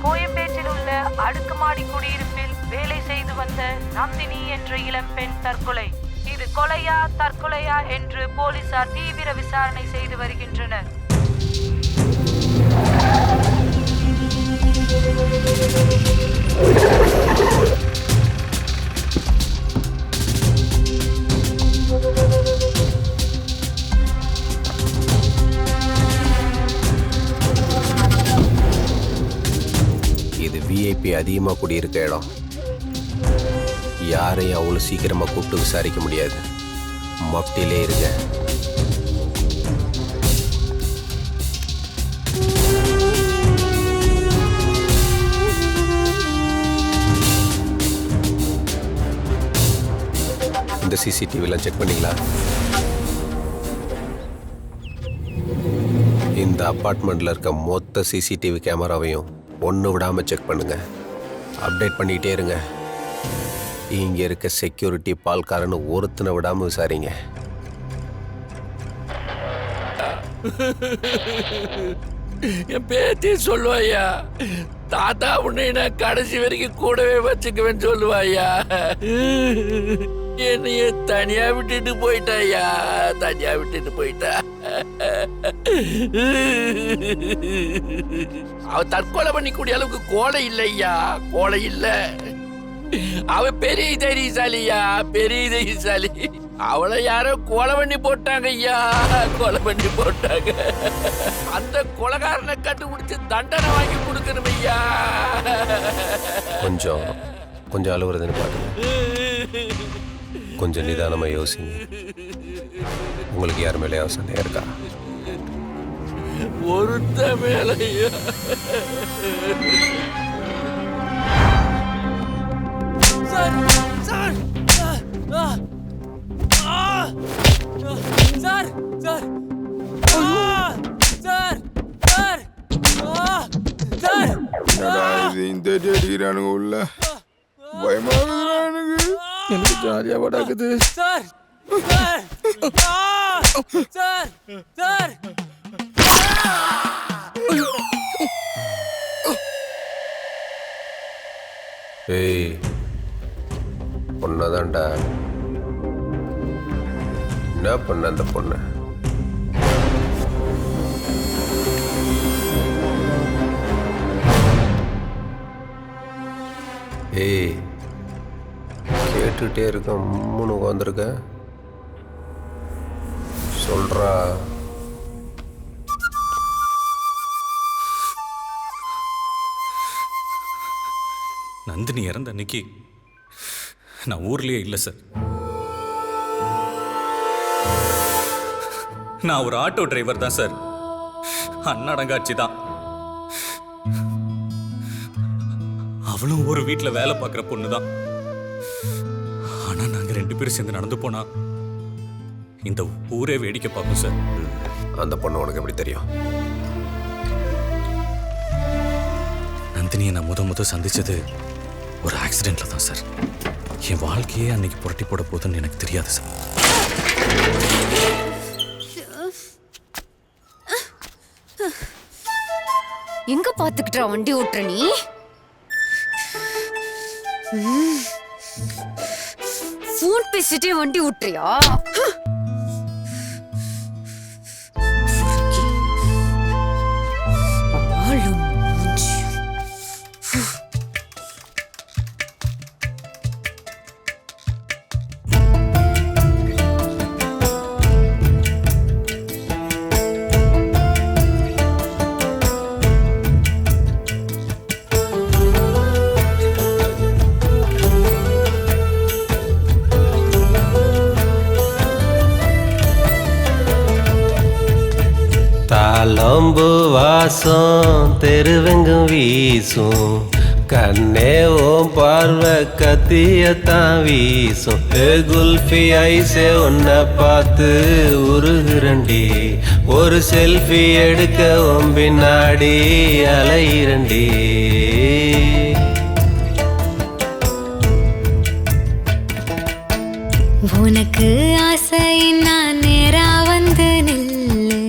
கோயம்பேட்டில் உள்ள அடுக்குமாடி குடியிருப்பில் வேலை செய்து வந்த நந்தினி என்ற இளம்பெண் தற்கொலை. இது கொலையா தற்கொலையா என்று போலீசார் தீவிர விசாரணை செய்து வருகின்றனர். இது விஐபி அதிகமாக குடியிருக்க இடம். யாரையும் அவ்வளோ சீக்கிரமாக கூப்பிட்டு விசாரிக்க முடியாது. மப்டிலே இருங்க. இந்த சிசிடிவிலாம் செக் பண்ணிங்களா? இந்த அப்பார்ட்மெண்ட்டில் இருக்க மொத்த சிசிடிவி கேமராவையும் ஒன்று விடாமல் செக் பண்ணுங்க. அப்டேட் பண்ணிக்கிட்டே இருங்க. இங்கே இருக்க செக்யூரிட்டி பால்காரன்னு ஒருத்தனை விடாமல் விசாரிங்க. என் பேத்தி சொல்லுவாயா, தாத்தா உன்னை நான் கடைசி வரைக்கும் கூடவே வச்சுக்குவேன்னு சொல்லுவாயா. என்னைய தனியா விட்டுட்டு போயிட்டாயா, தனியா விட்டுட்டு போயிட்டா. அவ தற்கொலை பண்ணிக்கூடிய அளவுக்கு கோலை இல்லையா, கோலை இல்ல. அவ பெரிய தைரியசாலியா, பெரிய தைரியசாலி. அவளை யாரோ கொலை பண்ணி போட்டாங்க ஐயா, கொலை பண்ணி போட்டாங்க. அந்த கொலைகாரனை கண்டுபிடிச்சு தண்டனை வாங்கி கொடுக்கணும் ஐயா. கொஞ்சம் அழுவுறதுன்னு பாருங்க. கொஞ்சம் நிதானமா யோசிங்க. உங்களுக்கு யார் மேலே அவசரம் இருக்கா? ஒருத்த மேலையா? Sir sir sir sir sir sir sir இந்த அடிக்கிறானுங்க உள்ள. பயமாகுது எனக்கு. ஜாலியா படாக்குது சார் சார் சார் சார். ஏய், பொண்ணதான்டா. என்ன பண்ண அந்த பொண்ணு? ஏய், கேட்டுட்டே இருக்க, மூணு உட்காந்துருக்க. சொல்றா. நந்தினி இறந்த அன்னைக்கு நான் ஊர்லயே இல்லை சார். நான் ஒரு ஆட்டோ டிரைவர் தான் சார். அன்னடங்காட்சி தான். அவளும் ஒரு வீட்டில் வேலை பார்க்குற பொண்ணு தான். ஆனா நாங்க 2 பேரும் சேர்ந்து நடந்து போனா இந்த ஊரே வேடிக்கை பார்க்கும் சார். அந்த பொண்ணு உனக்கு எப்படி தெரியும்? நந்தினியை நான் முத சந்திச்சது ஒரு ஆக்சிடென்ட்ல தான் சார். என் வாழ்க்கையே அன்னைக்கு புரட்டி போட போதுன்னு எனக்கு தெரியாது சார். எங்க பாத்துக்கிட்டா வண்டி ஓட்டுற நீ? போன் பேசிட்டே வண்டி ஓட்டுறியா? தாளம்பு வாசம் தெருவெங்கும் வீசும். கண்ணே ஓம் பார்வை கத்தியத்தான் வீசும். குல்ஃபி ஐசே உன்னை பார்த்து உருகுரண்டி. ஒரு செல்ஃபி எடுக்க பின்னாடி அலையிரண்டி. உனக்கு ஆசை நான் நேரா வந்து நில்லு.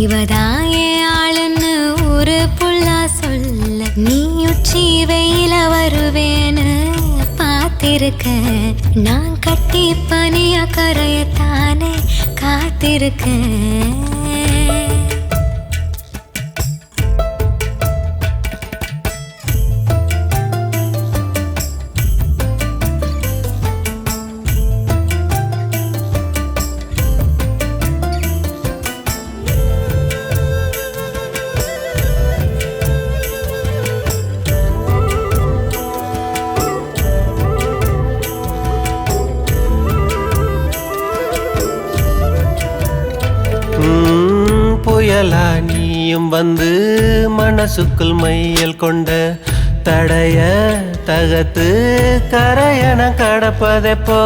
இவதான் என் ஆளுன்னு ஒரு புள்ளா சொல்லு. நீ உச்சி வெயில வருவேன்னு பார்த்திருக்கேன். நான் கட்டி பனியா கரையத்தானே காத்திருக்கேன். புயலா நீயும் வந்து மனசுக்குள் மையல் கொண்ட தடைய தகத்து கரையன கடப்பதெப்போ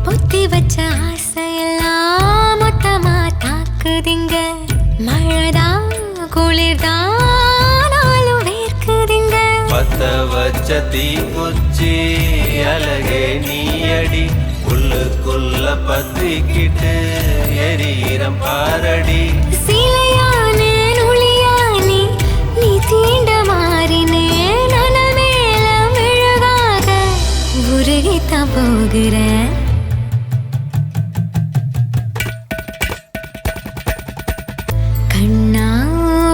பொத்தி வச்ச ஆசையெல்லாம் மொத்தமா தாக்குதிங்க. மழைதான் குளிர்தான் நாளும் வேர்க்குதிங்க. பத்த வச்ச தீக்குச்சி அழகே நீயடி உள்ளுக்குள்ள பத்திக்கிட்டு எரீரம் பாரடி. சிலையானே நுளியானே நீ தீண்ட மாறினே நன மேல மெழுகாக உருகித்தான் போகிறேன். கண்ணா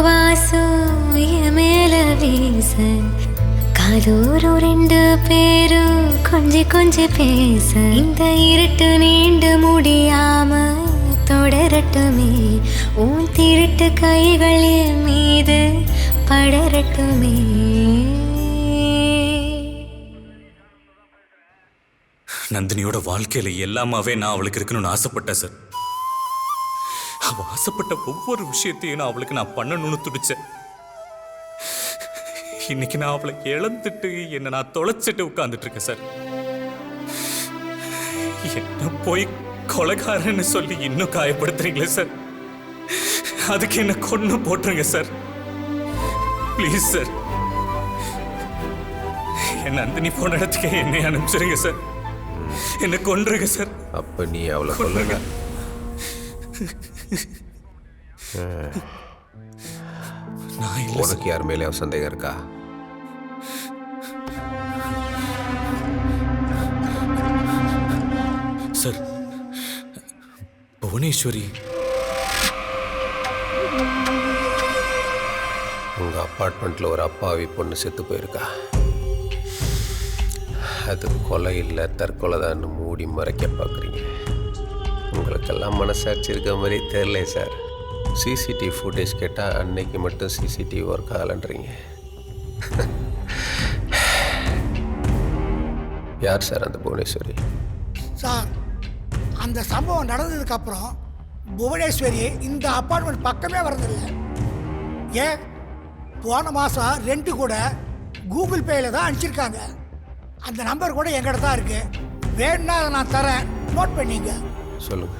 வாசு என் மேல வீச காதோரு ரெண்டு பேரும் கொஞ்சி பேச இந்த இருட்டு நீண்டு முடியாம தொடரட்டுமே. உன் திருட்டு கைகள் என் மீது படரட்டுமே. நந்தினியோட வாழ்க்கையில எல்லாமாவே நான் அவளுக்கு இருக்கணும்னு ஆசைப்பட்டேன் சார். அவ ஆசைப்பட்ட ஒவ்வொரு விஷயத்தையும் நான் அவளுக்கு பண்ணணும்னு துடிச்சேன். இன்னைக்கு நான் அவளை இழந்துட்டு என்ன நான் தொலைச்சிட்டு உட்கார்ந்துட்டு இருக்கேன் சார். என்ன போய் கொலைகாரன்னு சொல்லி இன்னும் காயப்படுத்துறீங்களே சார். அதுக்கு என்ன கொன்னு போட்டுருங்க சார். ப்ளீஸ் சார், என் நந்தினி போன இடத்துக்கு என்னை அனுப்பிச்சிருங்க சார். என்ன கொன்றுங்க சார். அப்ப நீ அவளை கொல்லுங்க. நான் இல்லை உனக்கு யார் மேலே சந்தேகம் இருக்கா? சார். புவனேஸ்வரி உங்க அப்பார்ட்மெண்ட்ல ஒரு அப்பாவி பொண்ணு செத்து போயிருக்கா. அது கொலை இல்லை தற்கொலை தான் மூடி மறைக்க பார்க்குறீங்க. உங்களுக்கெல்லாம் மனசாட்சி இருக்க மாதிரி தெரியல சார். சிசிடிவி ஃபுட்டேஜ் கேட்டால் அன்னைக்கு மட்டும் சிசிடிவி ஒர்க் ஆகலன்றீங்க. யார் சார் அந்த புவனேஸ்வரி? சார், அந்த சம்பவம் நடந்ததுக்கப்புறம் புவனேஸ்வரி இந்த அப்பார்ட்மெண்ட் பக்கமே வரதில்லை. ஏன் போன மாதம் ரெண்ட்டு கூட கூகுள் பேயில் தான் அனுப்பிச்சிருக்காங்க. அந்த நம்பர் கூட எங்கிட்ட தான் இருக்கு. வேணும்னா அதை நான் தரேன், நோட் பண்ணிங்க. சொல்லுங்க.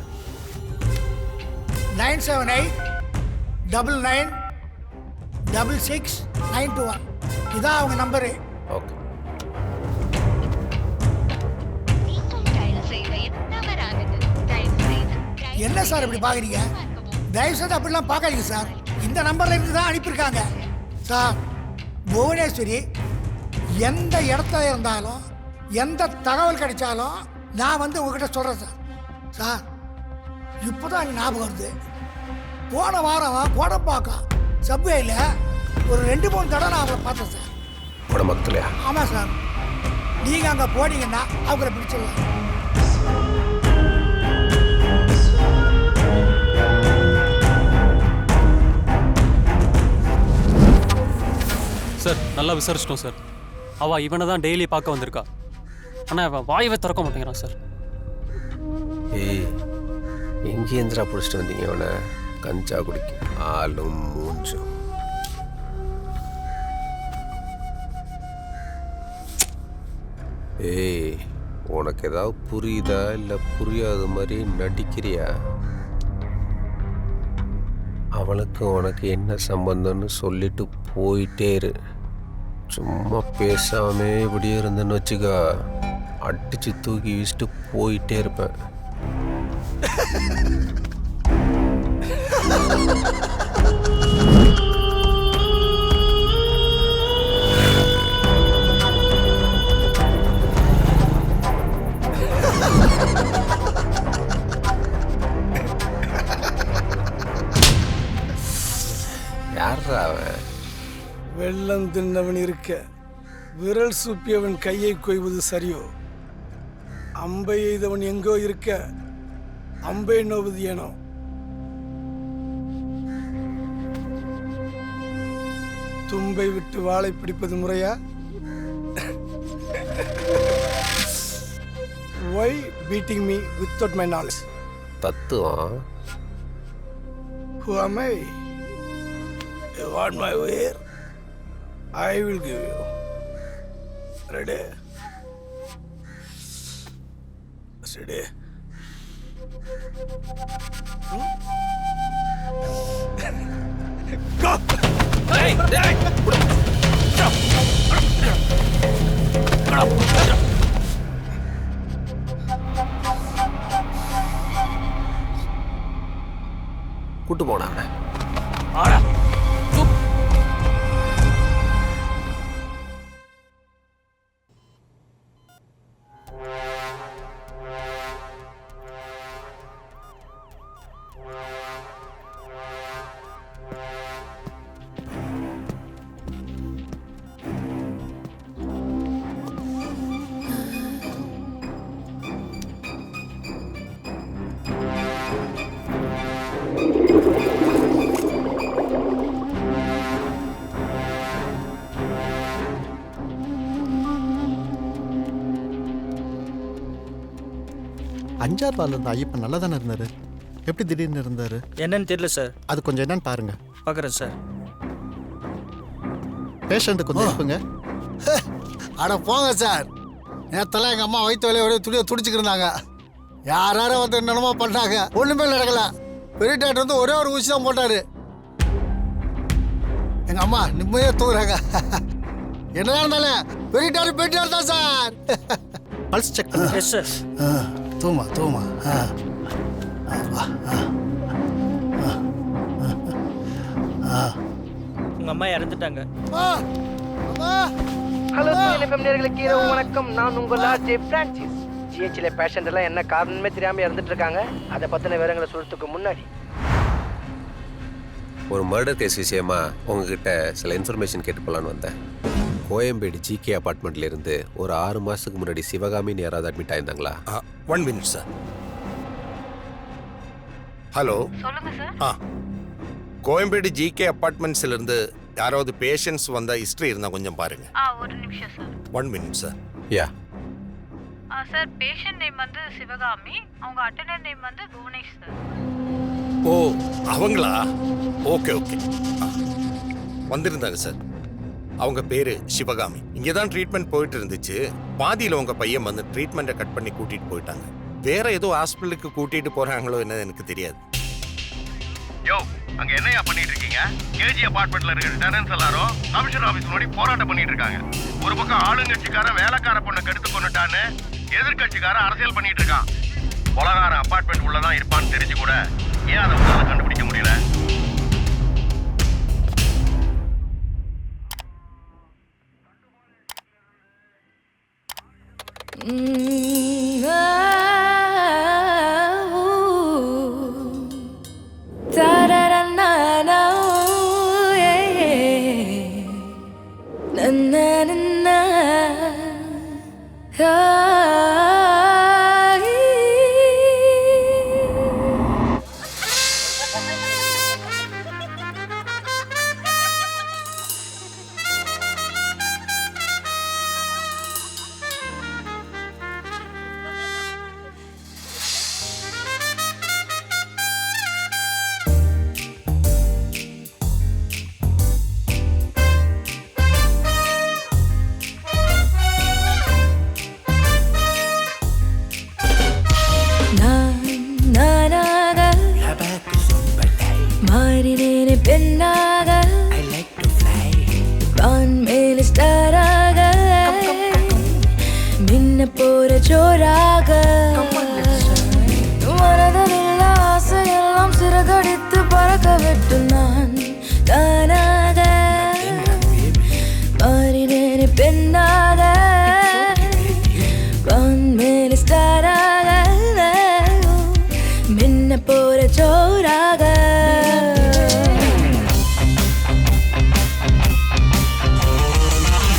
978-99-66921. இதான் அவங்க நம்பரு. ஓகே. என்ன சார் இப்படி பார்க்குறீங்க? தயவுசெய்து அப்படிலாம் பார்க்காதீங்க சார். இந்த நம்பர்ல இருந்து தான் அனுப்பியிருக்காங்க. சார், புவனேஸ்வரி எந்த இடத்துல இருந்தாலும் எந்த தகவல் கிடைச்சாலும் நான் வந்து உங்ககிட்ட சொல்கிறேன் சார். சார், இப்போ தான் எனக்கு ஞாபகம் வருது. போன வாரம் கோடம்பாக்கம் சப்வேயில் ஒரு 2-3 தடவை நான் அவங்கள பார்த்தேன் சார். குடம்பக்கத்துலையா? ஆமாம் சார். நீங்கள் அங்கே போனீங்கன்னா அவங்கள பிடிச்சிடலாம். சார், நல்லா விசாரிச்சிட்டோம் சார். அவள் இவனை தான் டெய்லி பார்க்க வந்திருக்கா. ஆனால் அவன் வாயவே திறக்க மாட்டேங்கிறான் சார். ஏய், எங்கேந்திரா பிடிச்சிட்டு வந்தீங்க இவனை? கஞ்சா குடிக்க ஆளும் மூஞ்சும். ஏய், உனக்கு ஏதாவது புரியுதா இல்லை புரியாத மாதிரி நடிக்கிறியா? அவளுக்கு உனக்கு என்ன சம்பந்தம்னு சொல்லிட்டு போயிட்டே இரு. சும்மா பேசாமே இப்படியே இருந்தேன்னு வச்சுக்கா, அடிச்சு தூக்கி வீசிட்டு போயிட்டே இருப்பேன். தின்னவன் இருக்க விரல் சூப்பியவன் கையை கொய்வது சரியோ? அம்பை எய்தவன் எங்கோ இருக்க அம்பை நோவது ஏனோ? தும்பை விட்டு வாளை பிடிப்பது முறையா? Why beating me without my knowledge? தத்துவம். Who am I? You want my ear? I will give you. Ready? Ready? Go! Hey! Hey! கூட்டு போனாங்க. அஞ்சாறு நாள் இருந்த ஐயப்பன் நல்லா தானே இருந்தாரு, எப்படி திடீர்னு இருந்தாரு? என்னன்னு தெரியல சார். அது கொஞ்சம் என்னன்னு பாருங்க. பார்க்குறேன் சார். பேஷண்ட்டு கொஞ்சம் இருப்புங்க. அட போங்க சார், நேரத்தெல்லாம் எங்கள் அம்மா வயிற்று வலையை ஒரே துடிச்சுக்கிட்டு இருந்தாங்க. யாரும் வந்து என்னென்னமோ பண்ணாங்க, ஒன்றுமே நடக்கல. பெரிய டாக்டர் வந்து ஒரே ஒரு ஊசி தான் போட்டார். எங்கள் அம்மா நிம்மதியாக தூங்குறாங்க. என்னதான் இருந்தாலும் பெரிய டாக்டர் பெரிய தான் சார். பல்ஸ் செக் பண்ணுங்க. Yes sir. தூமா தூமா. உங்கள் அம்மா இறந்துட்டாங்க. ஹலோ எஃப்எம் நேயர்களுக்கு இரவு வணக்கம். நான் உங்கள் ஆர்ஜே பிரான்சிஸ். ஜிஹெச்சில் பேஷண்ட் எல்லாம் என்ன காரணமே தெரியாமல் இறந்துட்டு இருக்காங்க. அதை பற்றின விவரங்களை சொல்றதுக்கு முன்னாடி ஒரு மர்டர் கேஸ் விஷயமா உங்ககிட்ட சில இன்ஃபர்மேஷன் கேட்டு போலான்னு வந்தேன். கோயம்பேடு ஜிகே அப்பார்ட்மெண்ட்ல இருந்து ஒரு 6 மாசத்துக்கு முன்னாடி சிவகாமின்னு யாராவது அட்மிட் ஆயிருந்தாங்களா? 1 minute sir. ஹலோ, சொல்லுங்க சார். கோயம்பேடு ஜிகே அப்பார்ட்மெண்ட்ஸ்ல இருந்து யாராவது பேஷண்ட்ஸ் வந்தா ஹிஸ்டரி இருந்தா கொஞ்சம் பாருங்க. ஒரு நிமிஷம் sir. 1 minute sir. Yeah sir, patient name வந்து சிவகாமி, அவங்க அட்டெண்டர் நேம் வந்து புவனேஷ் சார். ஓ, அவங்களா? Okay okay. வந்திருந்தாங்க சார். அவங்க பேரு சிவகாமி. இங்கே தான் ட்ரீட்மெண்ட் போயிட்டு இருந்துச்சு. பாதியில் உங்க பையன் வந்து ட்ரீட்மெண்ட்டை கட் பண்ணி கூட்டிட்டு போயிட்டாங்க. வேற ஏதோ ஹாஸ்பிட்டலுக்கு கூட்டிட்டு போறாங்களோ என்ன எனக்கு தெரியாது. யோ, அங்க என்னையா பண்ணிட்டு இருக்கீங்க? கேஜி அபார்ட்மெண்ட்ல இருக்கிற டெனன்ஸ் எல்லாரும் கமிஷனர் ஆபீஸ் முன்னாடி போராட்டம் பண்ணிட்டு இருக்காங்க. ஒரு பக்கம் ஆளுங்கட்சிக்காரன் வேலைக்கார பொண்ணை கெடுத்து கொண்டுட்டான்னு எதிர்கட்சிக்காரன் அரசியல் பண்ணிட்டு இருக்கான். கொலகாரன் அபார்ட்மெண்ட் உள்ளதான் இருப்பான்னு தெரிஞ்சு கூட ஏன் அதை உங்களால கண்டுபிடிக்க முடியல? ஜோராக மனதில் ஆசையெல்லாம் சிறகடித்து பறக்க விட்டு நான் தானாக மாறினேன் பெண்ணாக வான்மேல் ஸ்டாராக மின்ன போற ஜோராக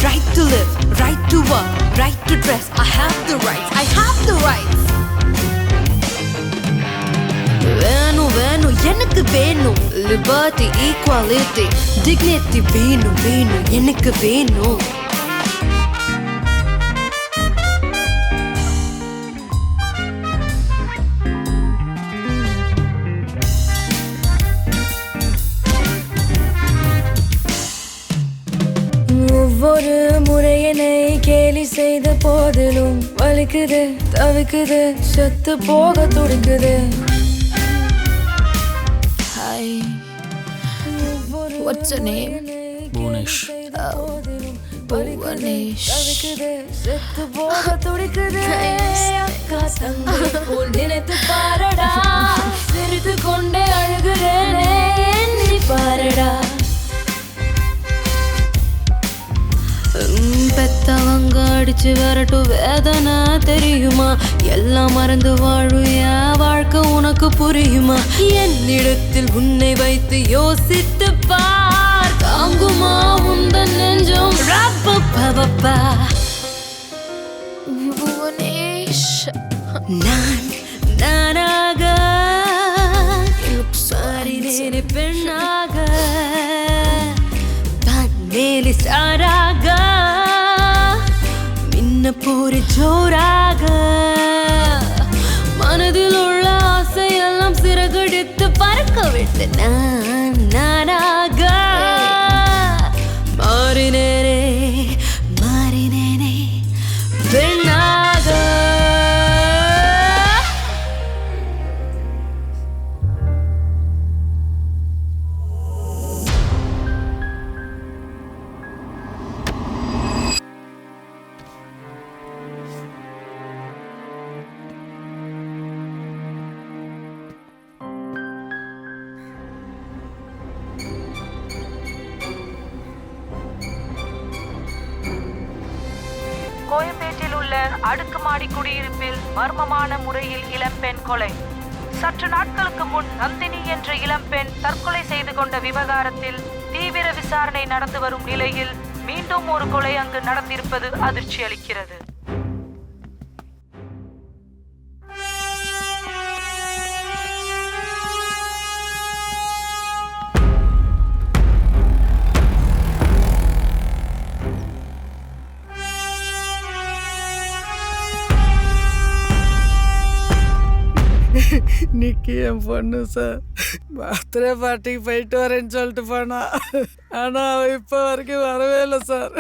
right to live, right to work, right to dress. I have the rights, I have the rights. வேணும் வேணும் எனக்கு வேணும் லிபர்ட்டி ஈக்குவாலிட்டி டிக்னிட்டி வேணும் வேணும் எனக்கு வேணும். ஒவ்வொரு முறையினை கேலி செய்த போதிலும் வலிக்குது தவிக்குது செத்து போக துடிக்குது. What's your name? Bhuvanesh. Bhuvanesh. செத்து போக துடிக்குது. நினைத்து பாரடா சிரித்து கொண்டே அழுகிறேனே நீ பாரடா. பெத்தவங்க அடிச்சு வரட்டும் வேதனை தெரியுமா? எல்லாம் மறந்து வாழும் என் வாழ்க்கை உனக்கு புரியுமா? என்னிடத்தில் உன்னை வைத்து யோசித்து பார் தாங்குமா உந்தன் நெஞ்சம் ரப்பப்பா. புவனேஷ் நான் நானாக மாறினேனே பெண்ணாக மேலி சாராக மின்ன போரி ஜோராக மனதில் உள்ள ஆசையெல்லாம் சிறகடித்து பறக்க விட்டு நான் நானாக மாறினேனே மாறினேனே பெண்ணாக. கோயம்பேட்டில் உள்ள அடுக்குமாடி குடியிருப்பில் மர்மமான முறையில் இளம்பெண் கொலை. சற்று நாட்களுக்கு முன் நந்தினி என்ற இளம்பெண் தற்கொலை செய்து கொண்ட விவகாரத்தில் தீவிர விசாரணை நடந்து வரும் நிலையில் மீண்டும் ஒரு கொலை அங்கு நடந்திருப்பது அதிர்ச்சி அளிக்கிறது. நிக்கி என் பொண்ணு சார் பர்த்டே பார்ட்டிக்கு போயிட்டு வரேன்னு சொல்லிட்டு போனா, ஆனால் அவள் இப்போ வரைக்கும் வரவே இல்லை சார்.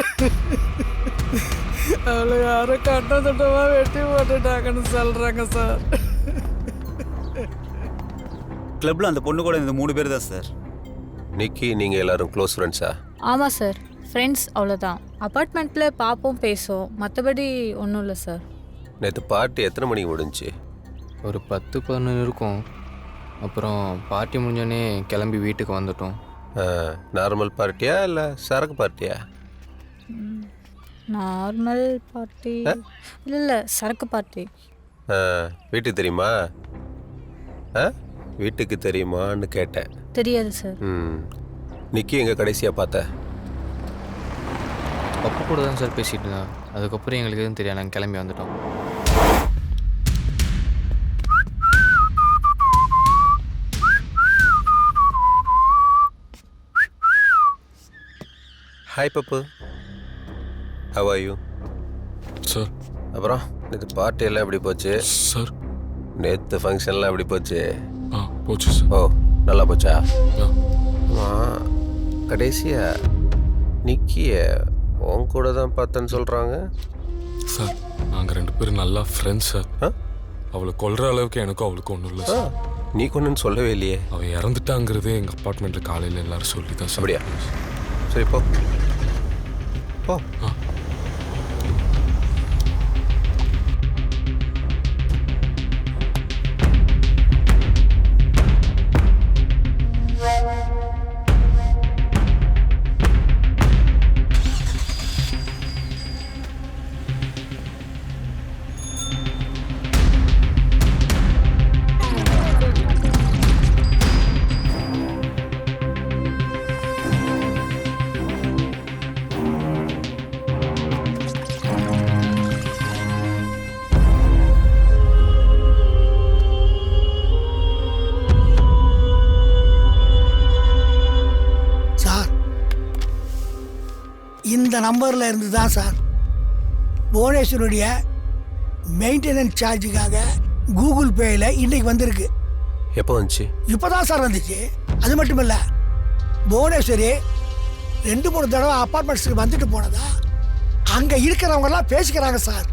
அவளை யாரும் கட்ட திட்டமாக வெட்டி போட்டுட்டாங்கன்னு சொல்கிறாங்க சார். கிளப்ல அந்த பொண்ணு கூட இந்த 3 பேர் தான் சார். நிக்கி, நீங்கள் எல்லாரும் க்ளோஸ் ஃப்ரெண்ட்ஸா? ஆமாம் சார், ஃப்ரெண்ட்ஸ் அவ்வளோதான். அப்பார்ட்மெண்ட்டில் பார்ப்போம் பேசுவோம், மற்றபடி ஒன்றும் இல்லை சார். நேற்று பார்ட்டி எத்தனை மணிக்கு முடிஞ்சுச்சு? ஒரு 10-11 இருக்கும். அப்புறம் பார்ட்டி முடிஞ்சோடனே கிளம்பி வீட்டுக்கு வந்துட்டோம். நார்மல் பார்ட்டியா இல்லை சரக்கு பார்ட்டியா? நார்மல் பார்ட்டி இல்லை இல்லை சரக்கு பார்ட்டி. வீட்டுக்கு தெரியுமா? வீட்டுக்கு தெரியுமான்னு கேட்டேன். தெரியாது சார். நிக்கி எங்கே கடைசியாக பார்த்த? அப்போ கூட தான் சார் பேசிகிட்டு இருந்தேன். அதுக்கப்புறம் எங்களுக்கு எதுவும் தெரியாது, நாங்கள் கிளம்பி வந்துட்டோம். Hi Pappu, how are you? Sir. அப்புறம் நேற்று பார்ட்டி எல்லாம் எப்படி போச்சு சார்? நேற்று ஃபங்க்ஷன்லாம் எப்படி போச்சு? போச்சு சார். ஓ, நல்லா போச்சா? ஆமாம், கடைசியாக நிக்கிய உன் கூட தான் பார்த்தேன்னு சொல்கிறாங்க சார். நாங்கள் 2 பேரும் நல்லா ஃப்ரெண்ட்ஸ் சார். அவளை கொல்ற அளவுக்கு எனக்கும் அவளுக்கும் ஒன்றும் இல்லை சார். நீ கொண்டுன்னு சொல்லவே இல்லையே. அவள் இறந்துட்டாங்கிறதே எங்கள் அப்பார்ட்மெண்ட்டில் காலையில் எல்லாரும் சொல்லி தான் சார். அப்படியா? சரி போ போ. இந்த நம்பரில் இருந்து தான் சார் புவனேஸ்வருடைய மெயின்டெனன்ஸ் சார்ஜுக்காக கூகுள் பேயில் இன்னைக்கு வந்திருக்கு. எப்போ வந்துச்சு? இப்போ தான் சார் வந்துச்சு. அது மட்டும் இல்லை, புவனேஸ்வரி 2-3 தடவை அப்பார்ட்மெண்ட்ஸுக்கு வந்துட்டு போனதா அங்கே இருக்கிறவங்கெல்லாம் பேசிக்கிறாங்க சார்.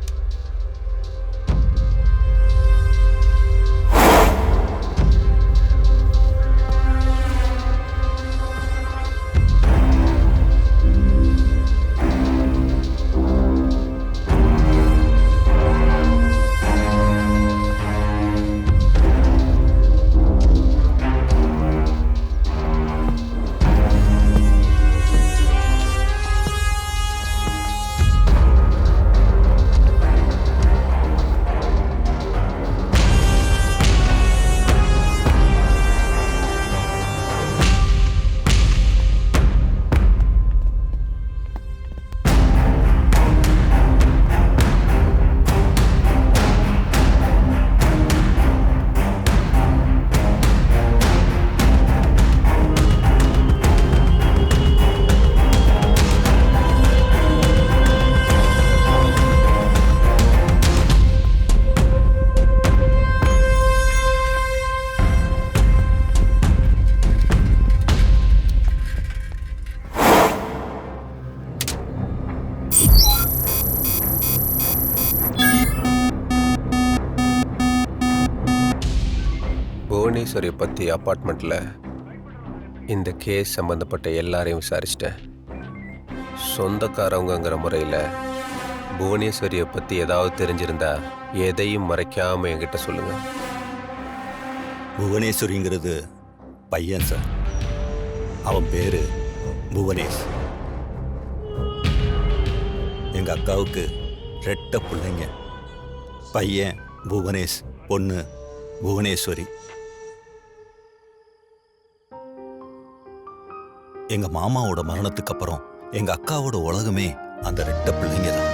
புவனேஸ்வரி பற்றி அப்பார்ட்மெண்ட்டில் இந்த கேஸ் சம்மந்தப்பட்ட எல்லாரையும் விசாரிச்சிட்டேன். சொந்தக்காரவங்கிற முறையில் புவனேஸ்வரியை பற்றி ஏதாவது தெரிஞ்சிருந்தா எதையும் மறைக்காமல் என்கிட்ட சொல்லுங்கள். புவனேஸ்வரிங்கிறது பையன் சார். அவன் பேர் புவனேஷ். எங்கள் அக்காவுக்கு 2 பிள்ளைங்க. பையன் புவனேஷ், பொண்ணு புவனேஸ்வரி. எங்க மாமாவோட மரணத்துக்கு அப்புறம் எங்க அக்காவோட உலகமே அந்த 2 பிள்ளைங்க தான்.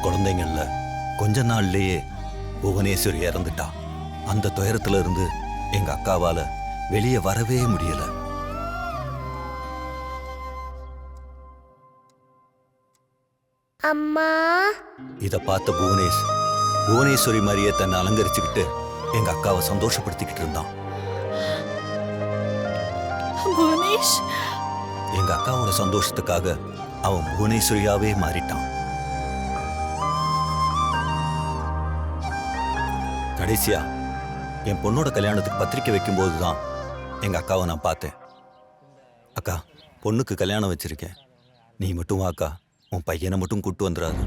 குழந்தைங்கள்ல கொஞ்ச நாள்லயே புவனேஸ்வரி இறந்துட்டா. அந்த துயரத்துல இருந்து எங்க அக்காவால வெளியே வரவே முடியல. அம்மா. இத பார்த்த புவனேஸ்வரி மாதிரியே தன்னை அலங்கரிச்சுக்கிட்டு எங்க அக்காவை சந்தோஷப்படுத்திக்கிட்டு இருந்தான். புவனேஷ். எங்க அக்காவோட சந்தோஷத்துக்காக அவன் புவனேஸ்வரியாவே மாறிட்டான். கடைசியா என் பொண்ணோட கல்யாணத்துக்கு பத்திரிக்கை வைக்கும் போதுதான் எங்க அக்காவை நான் பார்த்தேன். அக்கா, பொண்ணுக்கு கல்யாணம் வச்சிருக்கேன், நீ மட்டும் வாக்கா, உன் பையனை மட்டும் கூட்டு வந்துடாது.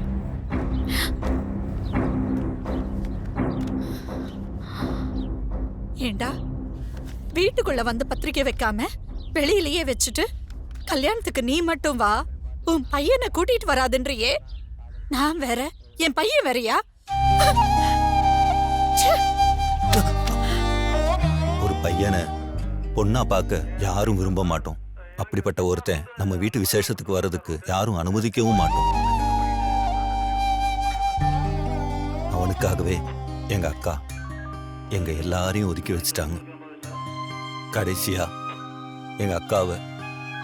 ஏண்டா, வீட்டுக்குள்ள வந்து பத்திரிக்கை வைக்காம வெளியிலேயே வச்சுட்டு கல்யாணத்துக்கு நீ மட்டும் வா, உன் பையனை கூட்டிட்டு வராதுன்றியே. நான் வேற, என் பையன் வேறயா? ஒரு பையனை பொண்ணா பார்க்க யாரும் விரும்ப மாட்டோம். அப்படிப்பட்ட ஒருத்தன் நம்ம வீட்டு விசேஷத்துக்கு வர்றதுக்கு யாரும் அனுமதிக்கவும் மாட்டோம். அவனுக்காகவே எங்க அக்கா எங்க எல்லாரையும் ஒதுக்கி வச்சுட்டாங்க. கடைசியா எங்க அக்காவை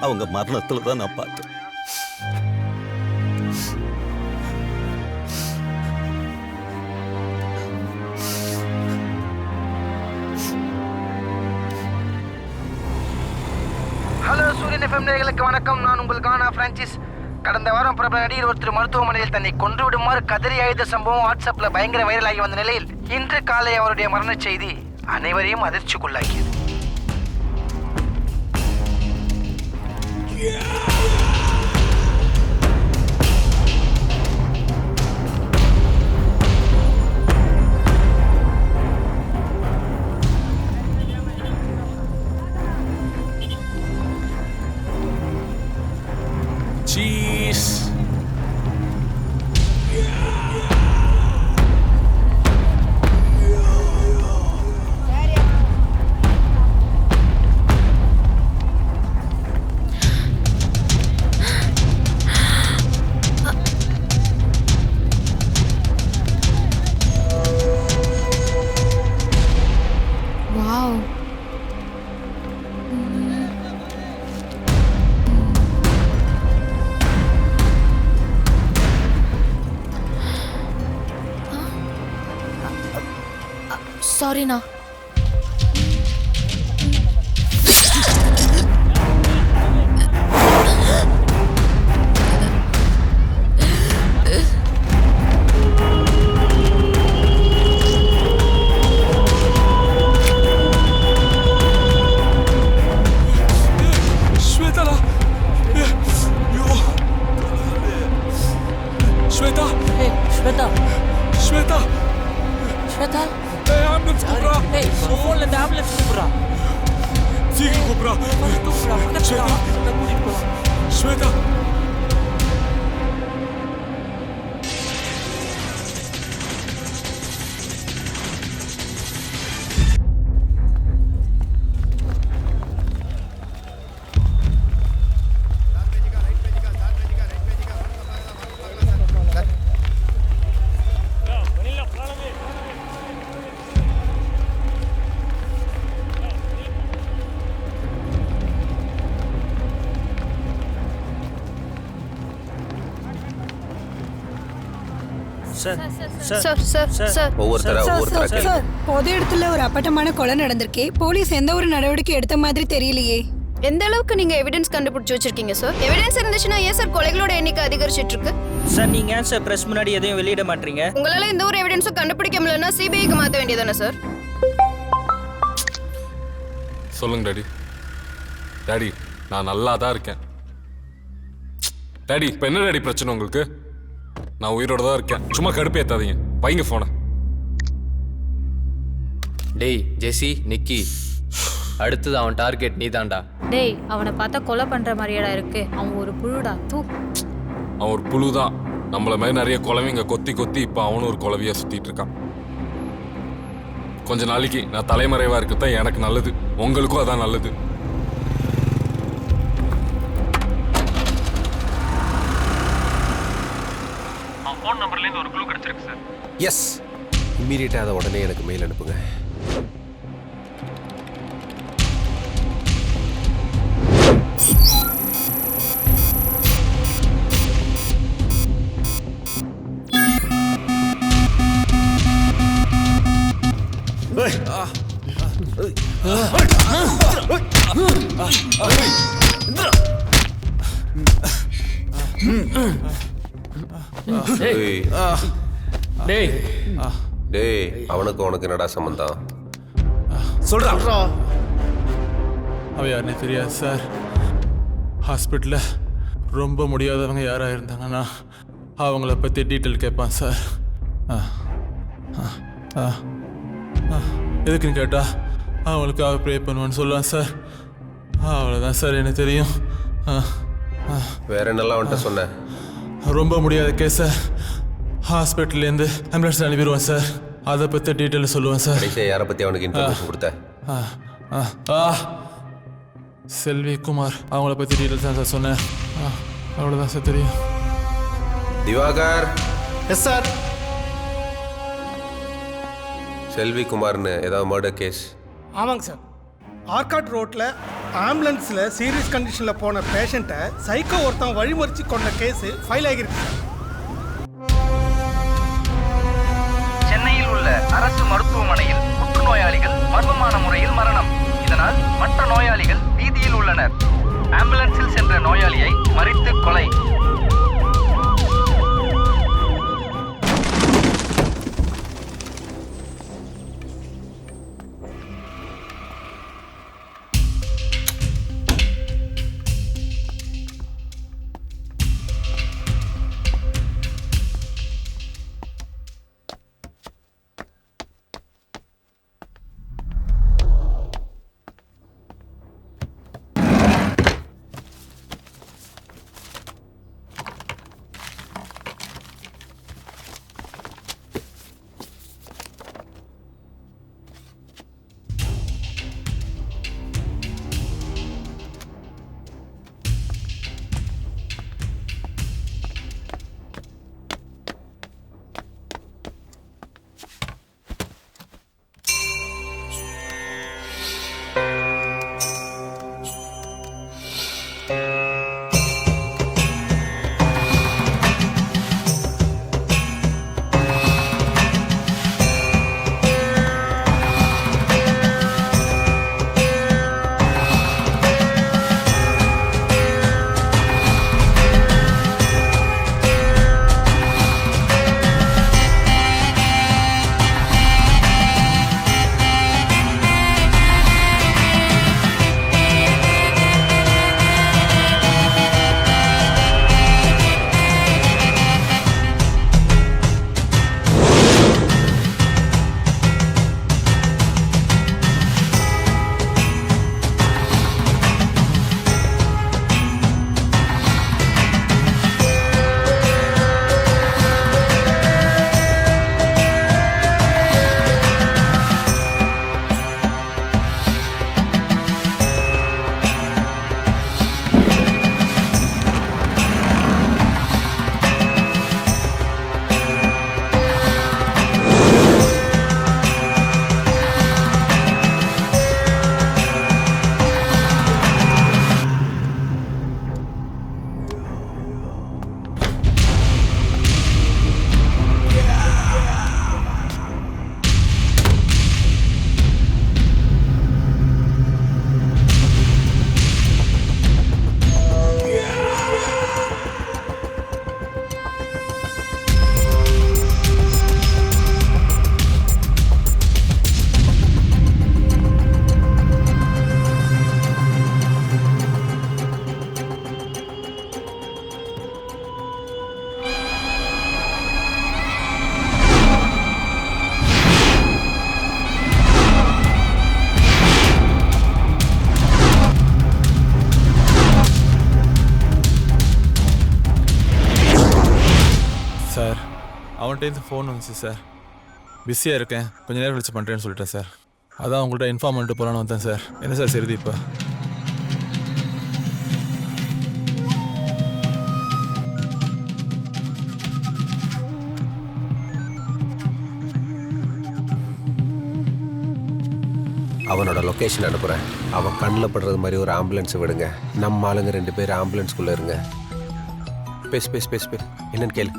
அவங்க மரணத்துல தான் நான் பார்த்தேன். ஹலோ சூரியன் எஃப்எம் நேயர்களுக்கு வணக்கம். நான் உங்கள் கானா பிரான்சிஸ். கடந்த வாரம் பிரபல நடிகர் ஒருத்தர் மருத்துவமனையில் தன்னை கொன்று விடுமாறு கதறி அழுத சம்பவம் வாட்ஸ்அப்ல பயங்கர வைரலாகி வந்த நிலையில் இன்று காலை அவருடைய மரண செய்தி அனைவரையும் அதிர்ச்சிக்குள்ளாக்கியது. Cheese. சாரிண்ணா. श्वेता श्वेता श्वेता श्वेता एम्बुलेंस கூப்ரா ஏய் ஃபோன்ல இருந்து ஆம்புலன்ஸ் கூப்ரா சீக்கிரம் கூப்ரா श्वेता श्वेता பொது இடத்துல ஒரு அப்பட்டமான கொலை நடந்திருக்கே. போலீஸ் எந்த ஒரு நடவடிக்கை எடுத்த மாதிரி தெரியலையே. எந்த அளவுக்கு நீங்க எவிடன்ஸ் கண்டுபிடிச்சு வச்சிருக்கீங்க சார்? எவிடன்ஸ் இருந்துச்சுன்னா ஏன் சார் கொலைகளோட எண்ணிக்கை அதிகரிச்சிட்டு இருக்கு? சார் நீங்க ஏன் சார் பிரஸ் முன்னாடி எதையும் வெளியிட மாட்டீங்க? உங்களால எந்த ஒரு எவிடன்ஸும் கண்டுபிடிக்க முடியலன்னா சிபிஐக்கு மாத்த வேண்டியதானே சார்? சொல்லுங்க டாடி. டாடி நான் நல்லா தான் இருக்கேன். டாடி இப்போ என்ன டாடி பிரச்சனை உங்களுக்கு? நான் உயிரோட தான் இருக்கேன். சும்மா கடுப்பு ஏத்தாதீங்க. வைங்க போன. டேய் ஜெசி, நிக்கி, அடுத்தது அவன் டார்கெட் நீ தான்டா. டேய் அவனை பார்த்தா கொலை பண்ற மாதிரியாடா இருக்கு. அவன் ஒரு புழுடா. தூ. அவன் ஒரு புழு தான். நம்மள மாதிரி நிறைய குழவைங்க கொத்தி கொத்தி இப்போ அவனும் ஒரு குழவையா சுத்திட்டு இருக்கான். கொஞ்ச நாளைக்கு நான் தலைமறைவா இருக்கத்தான் எனக்கு நல்லது. உங்களுக்கும் அதான் நல்லது. ஃபோன் நம்பர்லேருந்து ஒரு க்ளூ கிடைச்சிருக்கு சார். எஸ், இம்மீடியட்டாக அதை உடனே எனக்கு மெயில் அனுப்புங்க. டேய் டேய், அவனுக்கு உனக்கு என்னடா சம்பந்தம்? சொல்றா. அவ யாருன்னே தெரியாது சார். ஹாஸ்பிட்டலில் ரொம்ப முடியாதவங்க யாராக இருந்தாங்கன்னா அவங்கள பற்றி டீட்டெயில் கேட்பான் சார். எதுக்குன்னு கேட்டா அவங்களுக்காக ப்ரே பண்ணுவான்னு சொல்லுவான் சார். அவ்வளோதான் சார் எனக்கு தெரியும். வேற என்னெல்லாம் வந்துட்டு சொன்னேன்? ரொம்ப முடியாத கேஸ் சார். ஹாஸ்பிட்டல்லேருந்து ஆம்புலன்ஸ் அனுப்பிடுவான் சார். அதை பற்றி டீட்டெயில் சொல்லுவேன் சார். யாரை பற்றி அவனுக்கு இன்ஃபர்மேஷன் கொடுத்த? செல்வி குமார், அவங்கள பற்றி டீட்டெயில்ஸ் தான் சார் சொன்னேன். அவ்வளோதான் சார் தெரியும். திவாகர். Yes sir. செல்வி குமார்னு ஏதாவது மர்டர் கேஸ்? ஆமாங்க சார். ஆர்காட் ரோட்டில் ஆம்புலன்ஸில் சீரியஸ் கண்டிஷனில் போன பேஷண்ட்டை சைக்கோ ஒருத்தன் வழிமறிச்சு கொண்ட கேஸு ஃபைல் ஆகியிருக்கு சார். சென்னையில் உள்ள அரசு மருத்துவமனையில் புற்றுநோயாளிகள் மர்மமான முறையில் மரணம். இதனால் மற்ற நோயாளிகள் வீதியில் உள்ளனர். ஆம்புலன்ஸில் சென்ற நோயாளியை மறித்து கொலை. அவன்கிட்டேருந்து ஃபோன் வந்துச்சு சார். பிஸியாக இருக்கேன், கொஞ்சம் நேரம் கழிச்சு பண்ணுறேன்னு சொல்லிட்டேன் சார். அதான் உங்கள்கிட்ட இன்ஃபார்ம் பண்ணிட்டு போகலான்னு வந்தேன் சார். என்ன சார் சரிது இப்போ? அவனோட லொக்கேஷன் அனுப்புகிறேன். அவன் கண்ணில் படுறது மாதிரி ஒரு ஆம்புலன்ஸை விடுங்க. நம்ம ஆளுங்க 2 பேர் ஆம்புலன்ஸ்குள்ளே இருங்க. பேசு பேசு பேசு பேசு, என்னன்னு கேளு.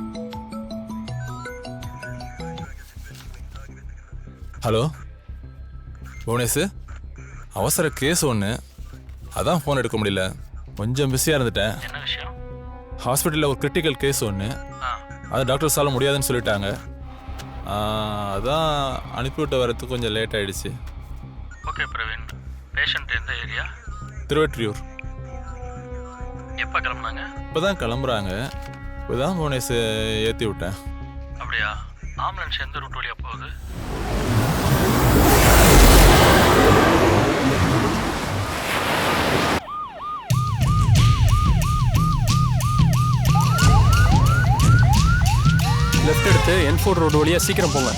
ஹலோ புவனேஷ், அவசர கேஸ் ஒன்று, அதான் ஃபோன் எடுக்க முடியல, கொஞ்சம் பிஸியாக இருந்துட்டேன். என்ன விஷயம்? ஹாஸ்பிட்டலில் ஒரு கிரிட்டிக்கல் கேஸ் ஒன்று, அது டாக்டர்ஸால முடியாதுன்னு சொல்லிட்டாங்க. அதான் அனுப்பிவிட்டு வரதுக்கு கொஞ்சம் லேட் ஆகிடுச்சு. ஓகே பிரவீன், பேஷண்ட் எந்த ஏரியா? திருவெற்றியூர். எப்போ கிளம்புனாங்க? இப்போ தான் கிளம்புறாங்க. இப்போ தான் புவனேஷ் ஏற்றி விட்டேன். அப்படியா? ஆம்புலன்ஸ் எந்த ரூட் வழியாக போகுது? லெஃப்ட் எடுத்து என்ஃபோர்ட் ரோடு வழியாக சீக்கிரம் போங்க.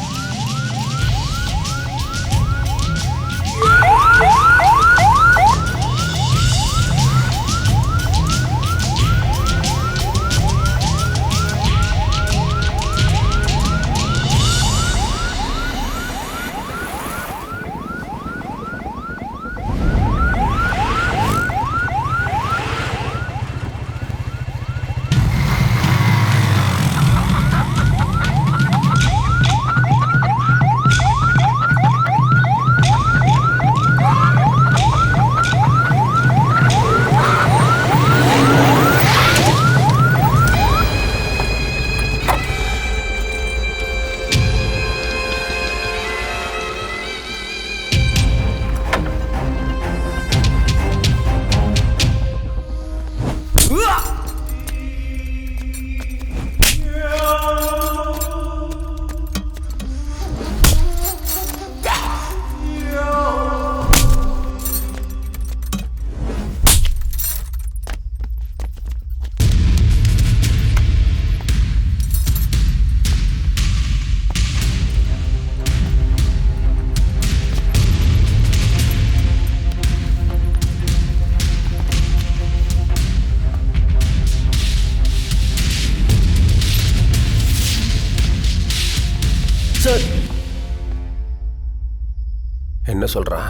என்ன சொல்கிறான்?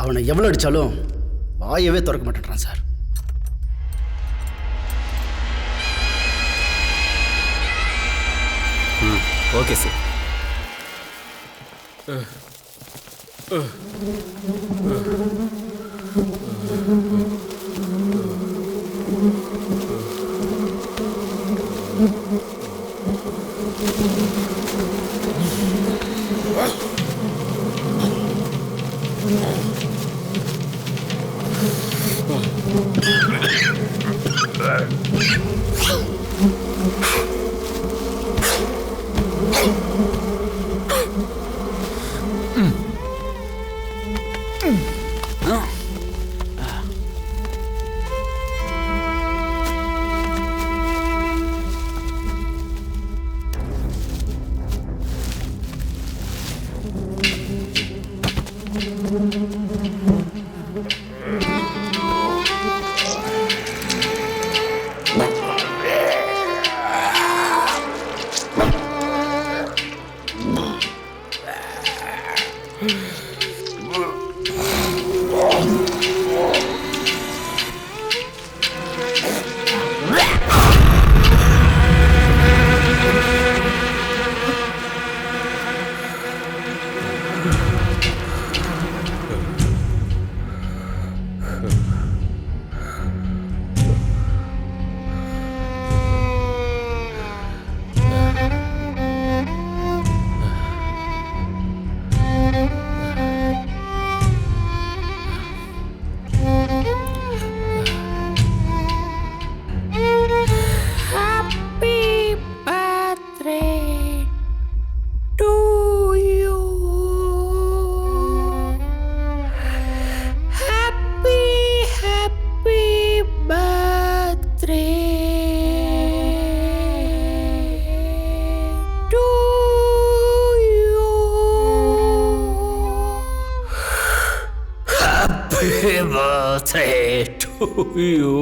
அவனை எவ்வளோ அடித்தாலும் வாயவே திறக்க மாட்டேன்றான் sir. Okay sir. birthday to you.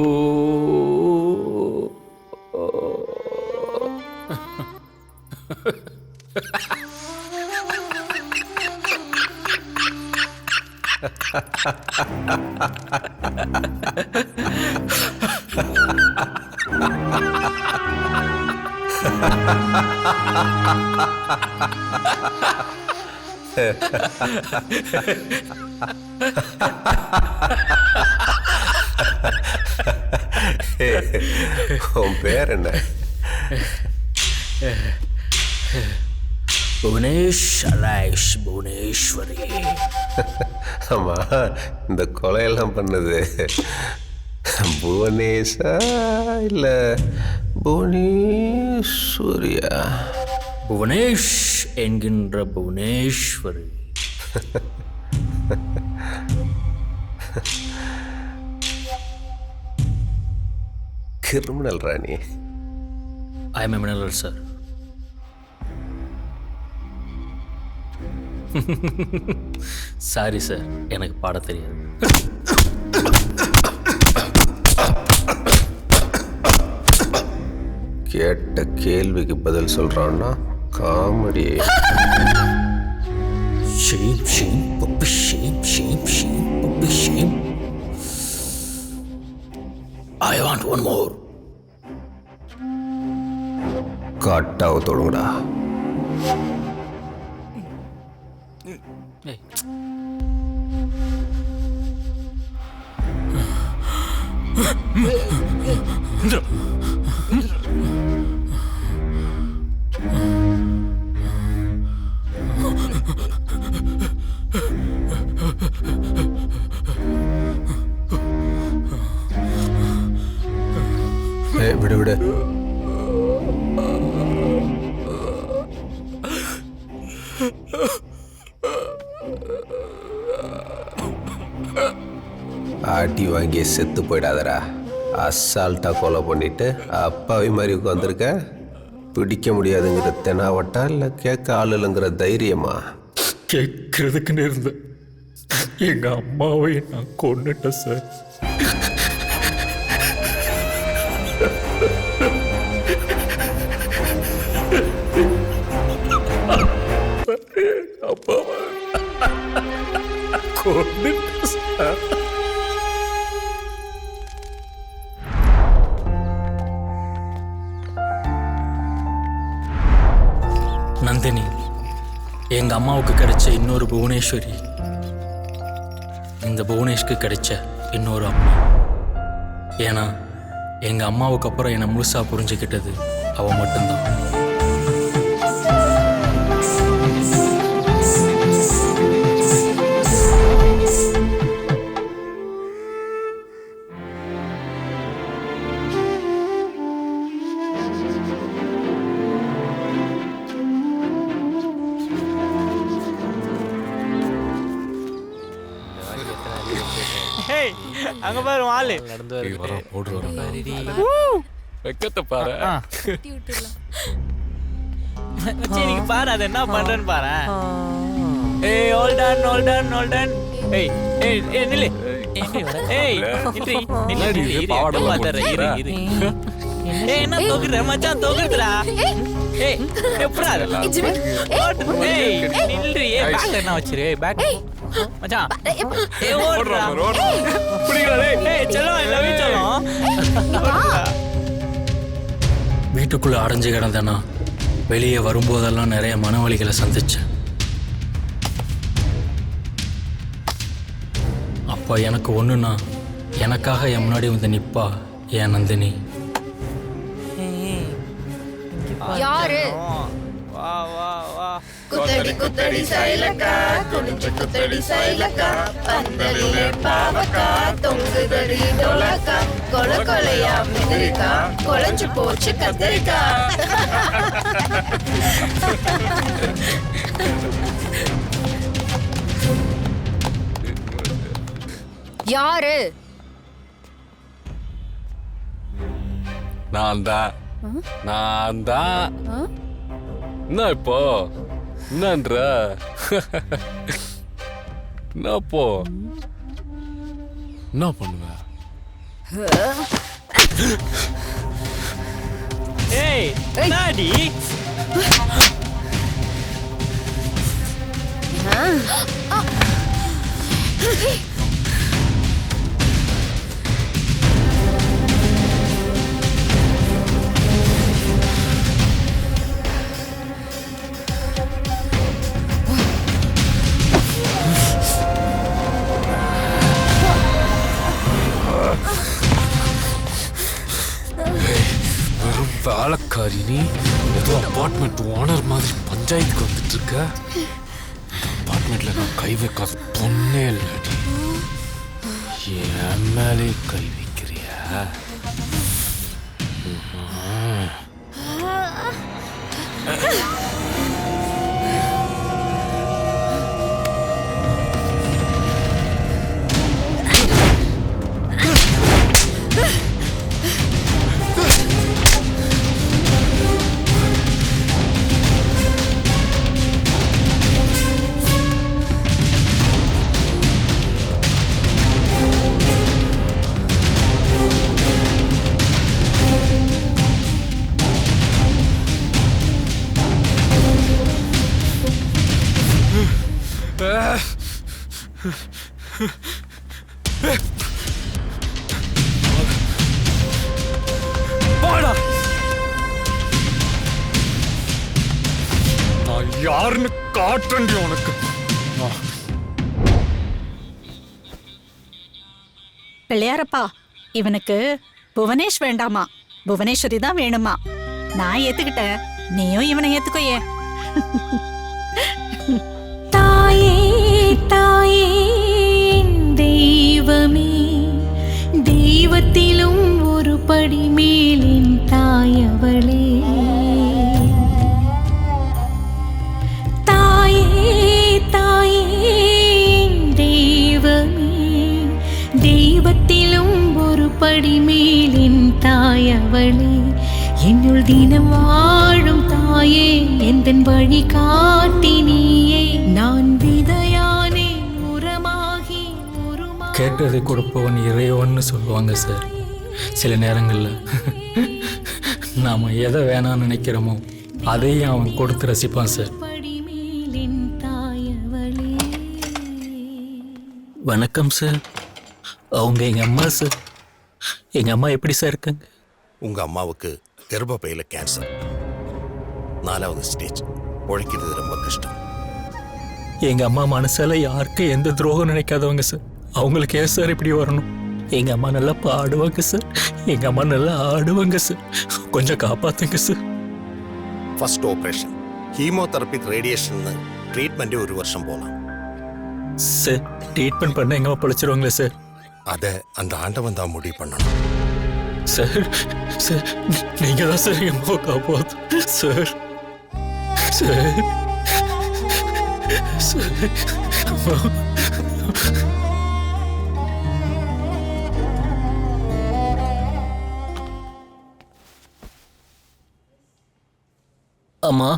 உன் பேர் என்ன? புவனேஷ் அலைஷ் புவனேஸ்வரி. ஆமா, இந்த கொலையெல்லாம் பண்ணது புவனேஷா இல்ல புவனேஸ்வரியா? புவனேஷ் என்கின்ற Bhuvaneswari. Criminal Rani. I am எமினல் சார். சாரி சார், எனக்கு பாட தெரியாது. கேட்ட கேள்விக்கு பதில் சொல்றான்னா comedy. Shame shame puppy shame shame shame puppy shame. I want one more. காட்டாவ தொடுங்கடா. விடு விடு. ஆட்டி வாங்கி செத்து போயிடாதடா. அசால்ட்டா கொலை பண்ணிட்டு அப்பாவி மாதிரி உட்காந்துருக்க. பிடிக்க முடியாதுங்கிற தெனாவட்டா இல்லை கேட்க ஆள் இல்லைங்கிற தைரியமா? கேட்கறதுக்குன்னு இருந்தேன். எங்க அம்மாவை நான் கொன்னுட்டேன் சார். அப்பாவை கொன்னுட்டேன் சார். நந்தினி எங்க அம்மாவுக்கு கிடைச்ச இன்னொரு புவனேஸ்வரி. இந்த புவனேஷ்க்கு கிடைச்ச இன்னொரு அம்மா. ஏன்னா எங்க அம்மாவுக்கு அப்புறம் என்னை முழுசா புரிஞ்சுக்கிட்டது அவ மட்டும்தான். அங்க பாரு ஆளு நடந்து வரோம் ஓடுற வெக்கத்தை பாரு. நீங்க பாரு அது என்ன பண்றேன்னு பாரு. ஏய் ஹோல்டன் ஹோல்டன் ஹோல்டன். ஏய் ஏய் ஏய் நில்லு. ஏய் நில்லு நில்லு பாவாடை பாத்தற இரு இரு. ஏய் என்ன தோக்குற மச்சான் தோக்குறடா. ஏய் எப்பறா ஏய் நில்லு. ஏய் பேக் என்ன வச்சிரு பேக் மச்சான். ஏய் ஓடுறா புடிங்கடா. ஏய் चलो ஐ லவ் யூ चलो. வீட்டுக்குள்ள அடைஞ்சு கிடந்தேனா வெளியே வரும்போதெல்லாம் நிறைய மனவலிகளை சந்திச்சேன். அப்போ எனக்கு ஒண்ணுன்னா எனக்காக என் முன்னாடி வந்து நிப்பா என் நந்தினி. யாரு? வா வா வா. குத்தடி குத்தடி சைலக்கா குனிஞ்சு குத்தடி சைலக்கா பந்தலிலே பாவக்கா தொங்குதடி டோலக்கா கொல கொலையா மிதிரிக்கா கொலைஞ்சு போச்சு கத்திரிக்கா. யாரு? நான் தான் என்ன இப்போ என்னன்ற என்ன இப்போ என்ன பண்ணுவேன்? ஏய் நாடி வெறும் வேலைக்காரி நீ ஏதோ அபார்ட்மெண்ட் ஓனர் மாதிரி பஞ்சாயத்துக்கு வந்துட்டு இருக்க. அபார்ட்மெண்ட்ல நான் கை வைக்காத பொண்ணே இல்லடி. என் மேலே கை வைக்கிறியா? நான் யாருன்னு காட்டுறேன்டி உனக்கு. பிள்ளையாரப்பா, இவனுக்கு புவனேஷ் வேண்டாமா, புவனேஸ்வரி தான் வேணுமா. நான் ஏத்துக்கிட்டேன், நீயும் இவனை ஏத்துக்கோயே. தாயே தாயே தெய்வமே, தெய்வத்திலும் ஒரு படி மேலின் தாயவளே. தாயே தாயே தெய்வமே, தெய்வத்திலும் ஒரு படி மேலின் தாயவளே. என்னுள் தினம் வாழும் தாயே, எந்தன் வழி காட்டி நீயே. நான் விதையானே உரமாகி கேட்டதை கொடுப்பவன் இறைவன்னு சொல்லுவாங்க சார். சில நேரங்களில் நாம் எதை வேணாம்னு நினைக்கிறோமோ அதையும் அவன் கொடுத்து ரசிப்பான் சார். வணக்கம் சார். அவங்க எங்கள் அம்மா சார். எங்கள் அம்மா எப்படி சார் இருக்காங்க? உங்கள் அம்மாவுக்கு கர்ப்பப்பையில் கேன்சர், 4வது ஸ்டேஜ். உழைக்கிறது ரொம்ப கஷ்டம். எங்கள் அம்மா மனசால யாருக்கு எந்த துரோகம் நினைக்காதவங்க சார். அவங்களுக்கு ஏன் சார் இப்படி வரணும்? எங்கள் அம்மா நல்லா பாடுவாங்க சார். எங்கள் அம்மா நல்லா ஆடுவாங்க சார். கொஞ்சம் காப்பாற்றுங்க sir. First operation, chemotherapy, radiation, ட்ரீட்மெண்ட்டே 1 வருஷம் போகலாம் சார். ட்ரீட்மெண்ட் பண்ண எங்கள் அம்மா பழிச்சிருவாங்களே சார்? அதை அந்த ஆண்டவன் தான் முடிவு பண்ணணும் சார். சார் நீங்கள் தான் சார் எங்கள் அம்மாவை காப்பாற்று சார். சார் அம்மா,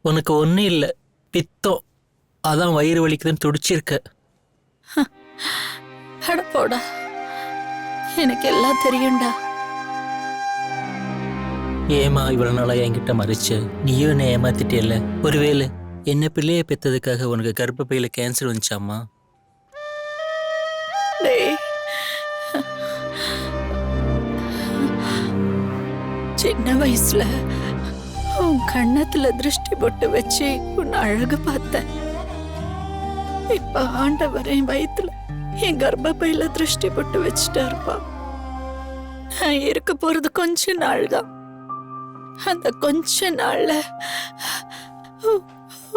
உனக்கு ஒன்றும் இல்லை, பித்தம். அதான் வயிறு வலிக்குதுன்னு துடிச்சிருக்க. அடப்போடா, எனக்கு எல்லாம் தெரியும்டா. ஏமா இவ்வளவு நாளா என்கிட்ட மறைச்ச? நீயும் என்னை ஏமாத்திட்டியல்ல. ஒருவேளை என்ன பிள்ளைய பெற்றதுக்காக உனக்கு கர்ப்பப்பையில கேன்சர் வந்துச்சாமா? சின்ன வயசுல உன் கண்ணத்துல திருஷ்டி போட்டு வச்சு உன் அழகு பார்த்தேன். இப்ப ஆண்டவர் என் வயித்துல என் கர்ப்பப்பையில திருஷ்டி போட்டு வச்சுட்டாருப்பா. நான் இருக்க போறது கொஞ்ச நாள் தான். அந்த கொஞ்ச நாள்ல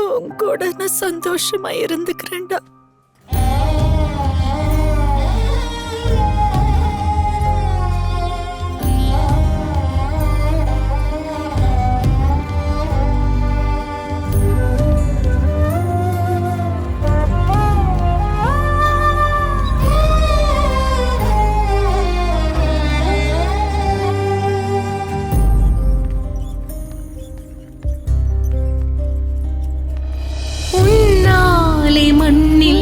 உன் கூட நான் சந்தோஷமா இருந்துக்கிறேன்டா. மண்ணில்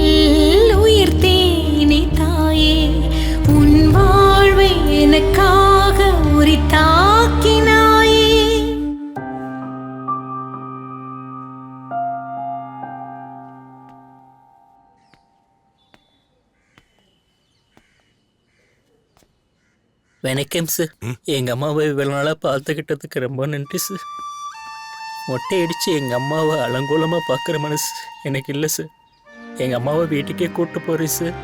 வணக்கம் சார். எங்கள் அம்மாவை இவ்வளோ நாளாக பார்த்துக்கிட்டதுக்கு ரொம்ப நன்றி சார். மொட்டை அடித்து எங்கள் அம்மாவை அலங்கோலமாக பார்க்குற மனசு எனக்கு இல்லை சார். எங்கள் அம்மாவை வீட்டுக்கே கூப்பிட்டு போகிறேன் சார்.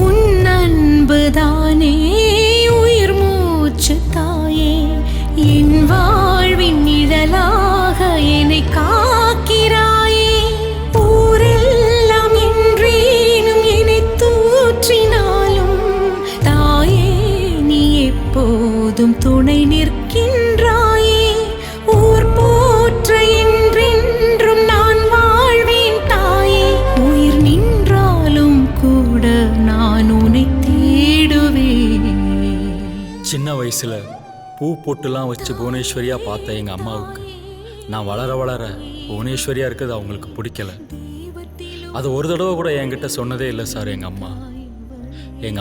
உன் அன்புதானே உயிர் மூச்சு தாயே, என் வாழ்வின் நிழலாக என்னை காக்கிறாயே. ஊரெல்லாம் என்றேனும் என்னை தூற்றினாலும் தாயே நீ எப்போதும் துணை நிற்கின்றாயே. ஊர் போற்ற என்றென்றும் நான் வாழ்வேன் தாயே. உயிர் நின்றாலும் கூட நான் உன்னை தேடுவேன். சின்ன வயசில் பூ பொட்டுலாம் வச்சு புவனேஸ்வரியாக பார்த்த எங்கள் அம்மாவுக்கு நான் வளர வளர புவனேஸ்வரியாக இருக்கிறது அவங்களுக்கு பிடிக்கல. அது ஒரு தடவை கூட என்கிட்ட சொன்னதே இல்லை சார். எங்கள்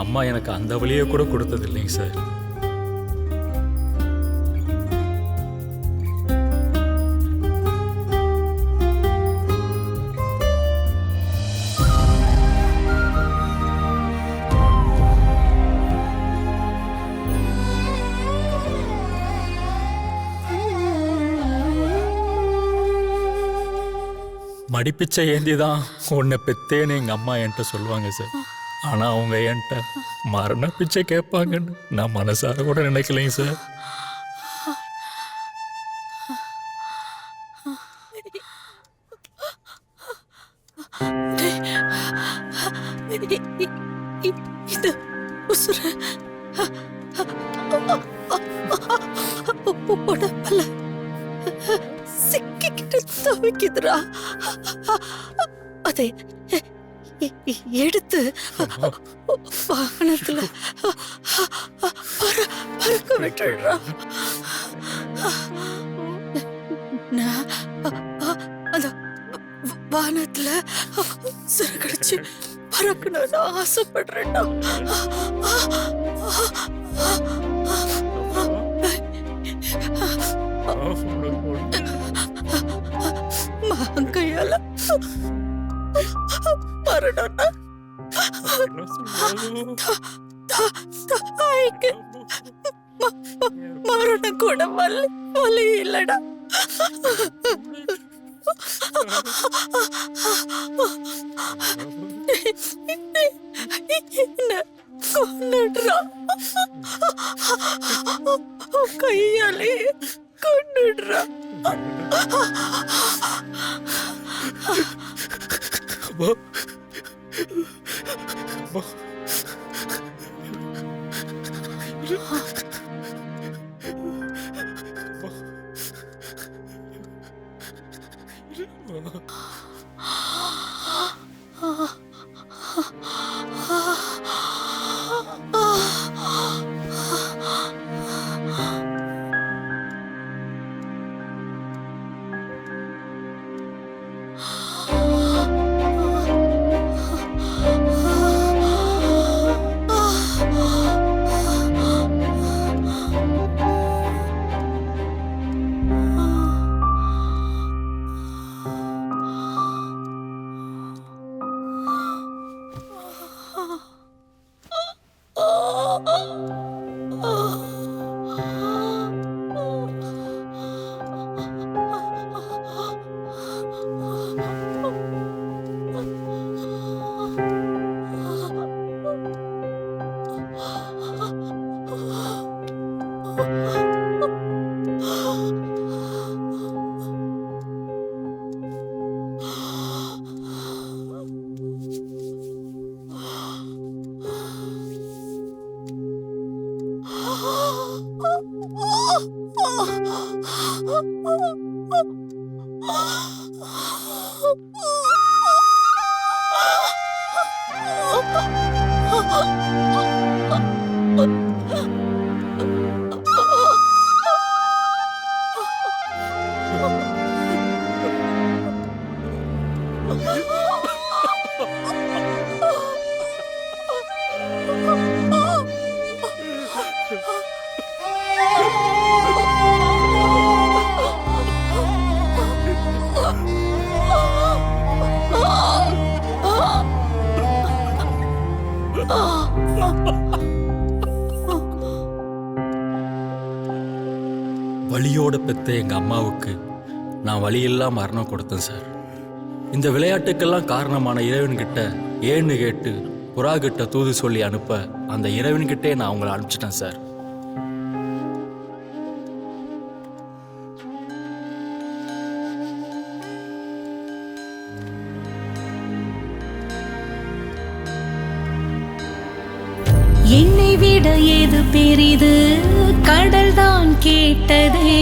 அம்மா எனக்கு அந்த வழியை கூட கொடுத்தது இல்லைங்க சார். மடிப்பிச்சை ஏந்தி தான் உன்னை பெத்தேன்னு எங்கள் அம்மா என்கிட்ட சொல்லுவாங்க சார். ஆனால் அவங்க என்கிட்ட மரண பிச்சை கேட்பாங்கன்னு நான் மனசார கூட நினைக்கலைங்க சார். இது உசுர உடம்பல சிக்கிக்கிட்டு தவிக்குதுரா. அதை எடுத்து வாகனத்துல பறக்க விட்டுடுறா. நான் அந்த வானத்துல சிறகடிச்சு பறக்கணும்னு ஆசைப்படுறேன்டா. கையால மரணம்னா மரணம் கூட வலி இல்லடா. கொண்டுடுறா, கையாலே கொண்டுடுறா. வலியோட பெத்த எங்க அம்மாவுக்கு நான் வழியெல்லாம் மரணம் கொடுத்தேன் சார். இந்த விளையாட்டுக்கெல்லாம் காரணமான இறைவன்கிட்ட ஏன்னு கேட்டு புறா கிட்ட தூது சொல்லி அனுப்ப அந்த இறைவன்கிட்டே நான் அவங்கள அனுப்பிச்சிட்டேன் சார். என்னை விட ஏது பெரிது கடல் தான் கேட்டதே,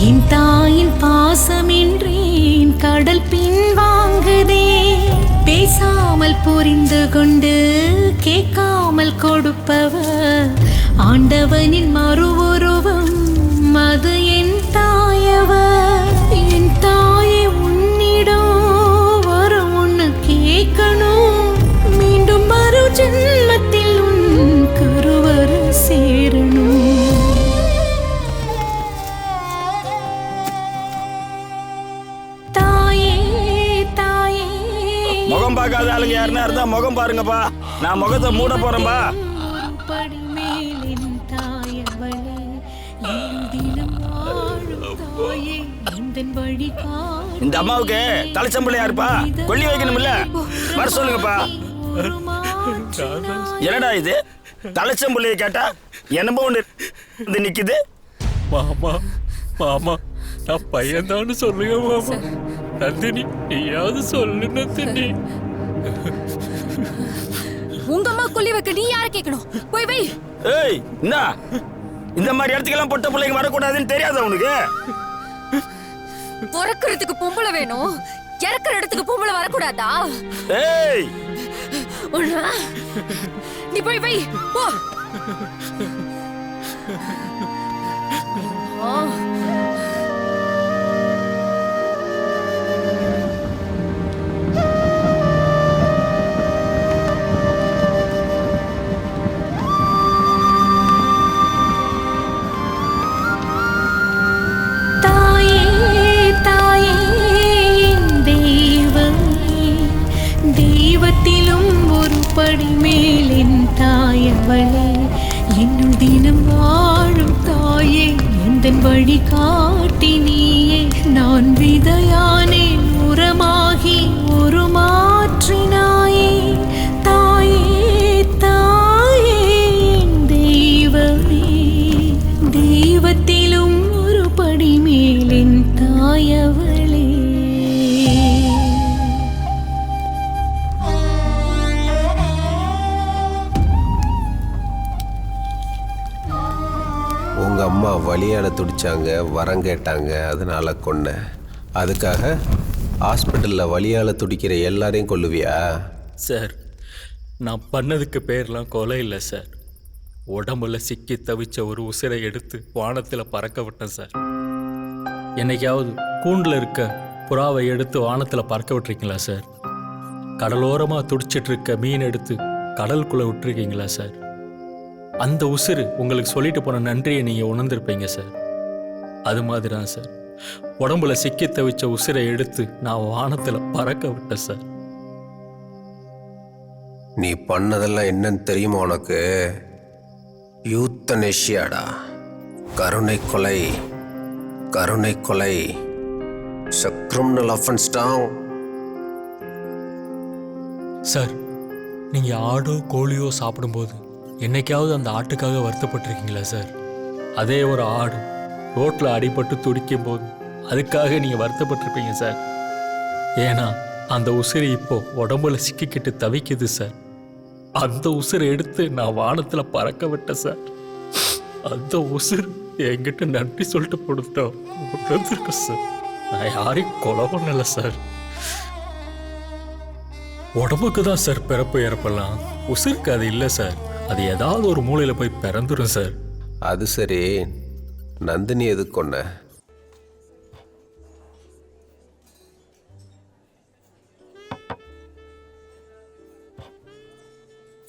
என் தாயின் பாசமின்றி கடல் பின் வாங்குதே. பேசாமல் புரிந்து கொண்டு கேட்காமல் கொடுப்பவர் ஆண்டவனின் மறு உருவம், அது என் தாயவர். என் தாயை உன்னிடம் வரும் ஒன்று கேட்கணும், மீண்டும் மறு ஜென்மத்தில் உன் கருவற சேரணும். முகம் பார்க்காத ஆளுங்க யாருன்னா இருந்தா முகம் பாருங்கப்பா. நான் முகத்தை மூட போறேன்பா. இந்த அம்மாவுக்கு தலைச்சம்பளை யாருப்பா கொல்லி வைக்கணும்ல, வர சொல்லுங்கப்பா. என்னடா இது தலைச்சம்புள்ளைய கேட்டா என்னமோ ஒண்ணு நிக்குது. மாமா மாமா நான் பையன்தான்னு சொல்லுங்க மாமா. நந்தினி நீயாவது சொல்லு நந்தினி. உங்க அம்மா கொல்லி வைக்க நீ யார கேட்கணும்? போய் வை. ஏய் என்ன இந்த மாதிரி இடத்துக்கெல்லாம் பொட்ட பிள்ளைங்க வரக்கூடாதுன்னு தெரியாதா உனக்கு? பிறக்கிறதுக்கு பொம்பளை வேணும், இறக்குற இடத்துக்கு பொம்பளை வரக்கூடாதா? ஏய் நீ போய் வை போ. தெய்வத்திலும் ஒரு படி மேலின் தாயவளே, என்னுள் தினம் வாழும் தாயே, எந்தன் வழி காட்டி நீயே. நான் விதையானேன் உரமாகி ஒரு மாற்றினாயே. தாயே தாயே என் தெய்வமே, தெய்வத்திலும் ஒரு படி மேலின் தாயவளே. உங்கள் அம்மா வலியால் துடிச்சாங்க, வரம் கேட்டாங்க, அதனால கொன்னேன். அதுக்காக ஹாஸ்பிட்டலில் வலியால் துடிக்கிற எல்லாரையும் கொல்லுவியா? சார் நான் பண்ணதுக்கு பேர்லாம் கொலை இல்லை சார். உடம்புல சிக்கி தவிச்ச ஒரு உசிரை எடுத்து வானத்தில் பறக்க விட்டேன் சார். என்னைக்காவது கூண்டில் இருக்க புறாவை எடுத்து வானத்தில் பறக்க விட்டுருக்கீங்களா சார்? கடலோரமாக துடிச்சிட்டு இருக்க மீன் எடுத்து கடலுக்குள்ளே விட்டுருக்கீங்களா சார்? அந்த உசுறு உங்களுக்கு சொல்லிட்டு போன நன்றியை நீங்கள் உணர்ந்திருப்பீங்க சார். அது மாதிரி தான் சார் உடம்புல சிக்கி தவிச்ச உசிரை எடுத்து நான் வானத்தில் பறக்க விட்டேன் சார். நீ பண்ணதெல்லாம் என்னன்னு தெரியுமா உனக்கு? யூத்தனேஷியாடா. கருணை கொலை, கருணை கொலை. Criminal offence Don. சார் நீங்கள் ஆடோ கோழியோ சாப்பிடும்போது என்னைக்காவது அந்த ஆட்டுக்காக வருத்தப்பட்டிருக்கீங்களா சார்? அதே ஒரு ஆடு ரோட்டில் அடிபட்டு துடிக்கும் போது அதுக்காக நீங்கள் வருத்தப்பட்டிருப்பீங்க சார். ஏன்னா அந்த உசிறு இப்போ உடம்புல சிக்கிக்கிட்டு தவிக்குது சார். அந்த உசிரை எடுத்து நான் வானத்தில் பறக்க விட்டேன் சார். அந்த உசிறு என்கிட்ட நன்றி சொல்லிட்டு கொடுத்தோம் சார். நான் யாரையும் கொலை பண்ணலை சார். உடம்புக்கு தான் சார் பிறப்பு இறப்பெல்லாம், உசிருக்கு அது இல்லை சார். அது ஏதாவது ஒரு மூலையில் போய் பிறந்துடும் சார். அது சரி, நந்தினி எதுக்கு கொன்ன?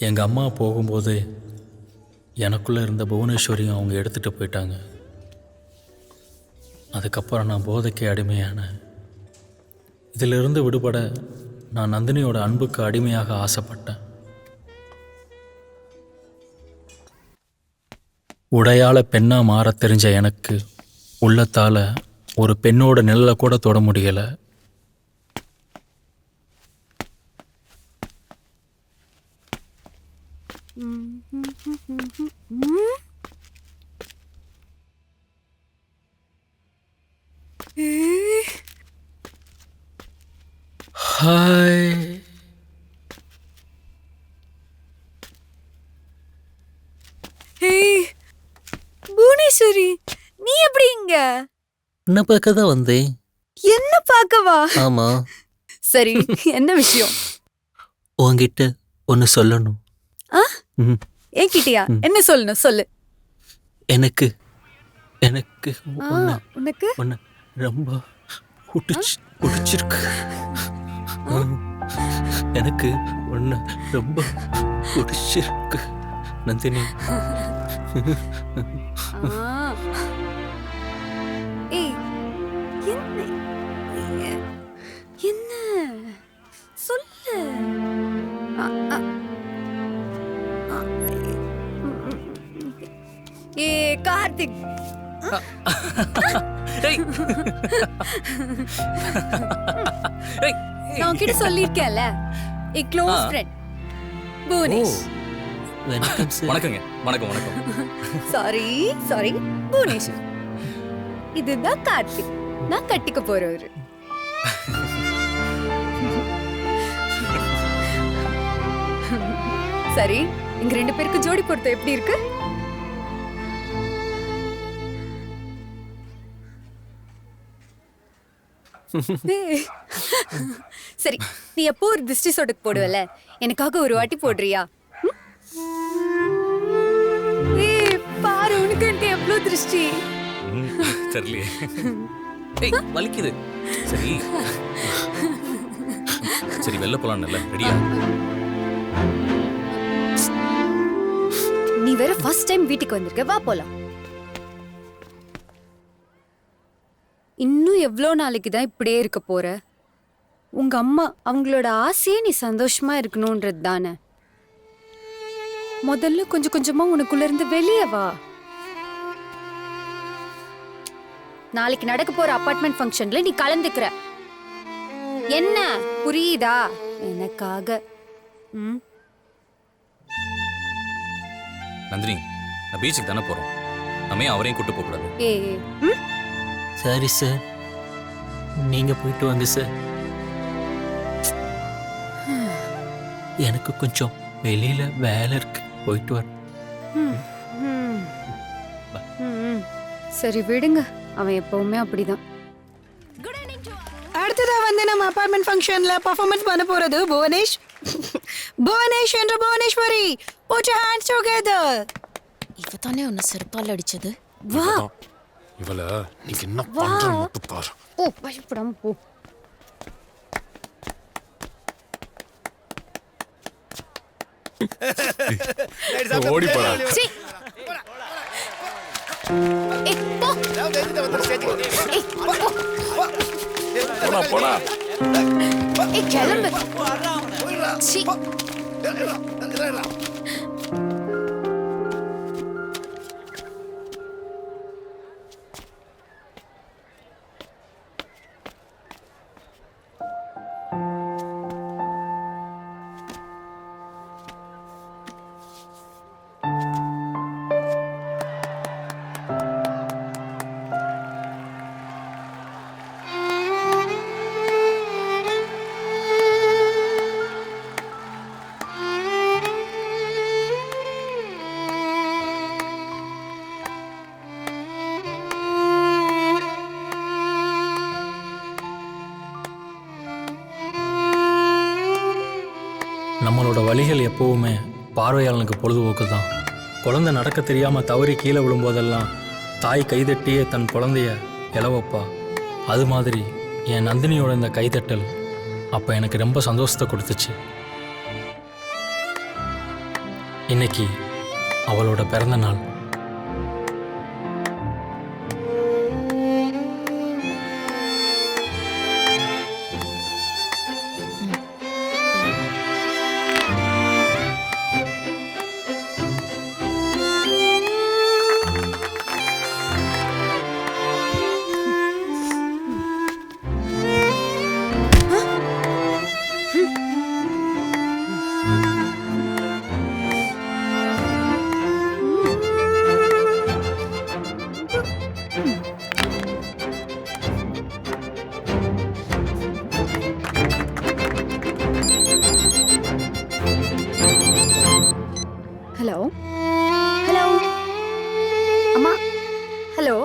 எங்கள் அம்மா போகும்போது எனக்குள்ளே இருந்த புவனேஸ்வரியும் அவங்க எடுத்துகிட்டு போயிட்டாங்க. அதுக்கப்புறம் நான் போதைக்கு அடிமையானேன். இதிலிருந்து விடுபட நான் நந்தினியோட அன்புக்கு அடிமையாக ஆசைப்பட்டேன். உடையால பெண்ணா மாறத் தெரிஞ்ச எனக்கு உள்ளத்தால ஒரு பெண்ணோட நிழலை கூட தொட முடியல. ஹாய். புவனேஸ்வரி, நீ எப்படி இங்க? என்ன பார்க்க தான் வந்தேன். என்ன பார்க்கவா? ஆமா. சரி, என்ன விஷயம்? உன்கிட்ட ஒன்னு சொல்லணும். என்கிட்டயா? என்ன சொல்லணும்? சொல்லு. எனக்கு எனக்கு உனக்கு ஒன்னு ரொம்ப பிடிச்சிருக்கு. எனக்கு ஒன்னு ரொம்ப பிடிச்சிருக்கு நந்தினி. என்ன சொல்லு. கார்த்திக், நான் உன்கிட்ட சொல்லிருக்கேன்ல, க்ளோஸ் ஃப்ரெண்ட் புவனேஷ். வணக்கங்க. வணக்கம் வணக்கம். சாரி புவனேஷ். இதுதான் கார்த்திக், நான் கட்டிக்க போறவரு. சரி, இங்க 2 பேருக்கு ஜோடி பொருத்தம் எப்படி இருக்கு? சரி, நீ எப்போ ஒரு திருஷ்டி சொடக்கு போடுவல, எனக்காக ஒரு வாட்டி போடுறியா? பாரு, உனக்கு எவ்வளவு திருஷ்டி. தெரியலையே. வலிக்குது. சரி சரி, வெளில போலாம். ரெடியா? நீ வேற ஃபர்ஸ்ட் டைம் வீட்டுக்கு வந்திருக்க, வா போலாம். இன்னும் எவ்வளோ நாளைக்கு தான் இப்படியே இருக்க போற? உங்க அம்மா அவங்களோட ஆசையே நீ சந்தோஷமா இருக்கணும்ன்றது தானே. முதல்ல கொஞ்சம் கொஞ்சமா உனக்குள்ள இருந்து வெளியே வா. நாளைக்கு நடக்க போற அபார்ட்மெண்ட் ஃபங்க்ஷன்ல நீ கலந்துக்கிற. என்ன புரியுதா? எனக்காக. நந்தினி, நான் பீச்சுக்கு தானே போறோம். நம்ம அவரையும் கூட்டு போக கூடாது. சரி சார், நீங்க போயிட்டு வாங்க சார். எனக்கு கொஞ்சம் வெளியில வேலை இருக்கு, போயிட்டு வர. சரி விடுங்க, அவன் எப்பவுமே அப்படிதான். அடுத்ததா வந்து நம்ம அபார்ட்மெண்ட் ஃபங்க்ஷன்ல பெர்ஃபார்மன்ஸ் பண்ண போறது புவனேஷ். புவனேஷ் என்ற Bhuvaneswari, put your hands together. இவ தானே உன்னை செருப்பால் அடிச்சது. வா. இவள நீங்க என்ன பண்றன்னு மட்டும் பாரு. போ, பயப்படாம போ. ஓடி போடா. போடா. கிளம்பு. சீ. நம்மளோட வழிகள் எப்பவுமே பார்வையாளனுக்கு பொழுதுபோக்கு தான். குழந்தை நடக்க தெரியாமல் தவறி கீழே விழும்போதெல்லாம் தாய் கைதட்டியே தன் குழந்தைய இளவப்பா. அது மாதிரி என் நந்தினியோட இந்த கைதட்டல் அப்போ எனக்கு ரொம்ப சந்தோஷத்தை கொடுத்துச்சு. இன்னைக்கு அவளோட பிறந்த நாள். ஹலோ ஹலோ அம்மா ஹலோ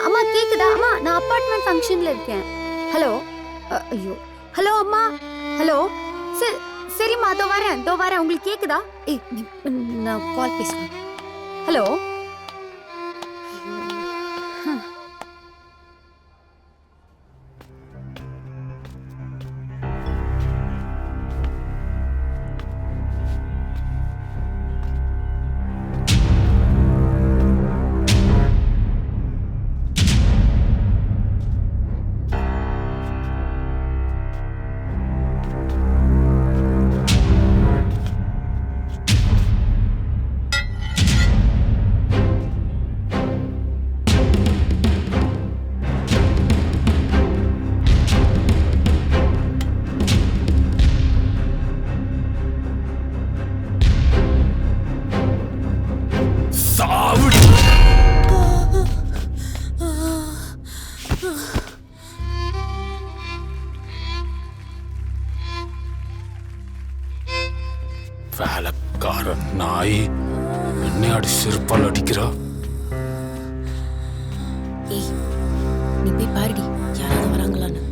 அம்மா கேக்குதா அம்மா நான் அப்பார்ட்மெண்ட் ஃபங்க்ஷன்ல இருக்கேன் ஹலோ ஐயோ ஹலோ அம்மா ஹலோ சரிம்மா அதோ வரேன் உங்களுக்கு கேக்குதா ஏய் நான் கால் பேசுறேன் ஹலோ வேலைக்காரன் நாய் என்னை அடி செருப்பால் அடிக்கிறா. ஏய் நீ போய் பாருடி யாராவது வராங்களான்னு.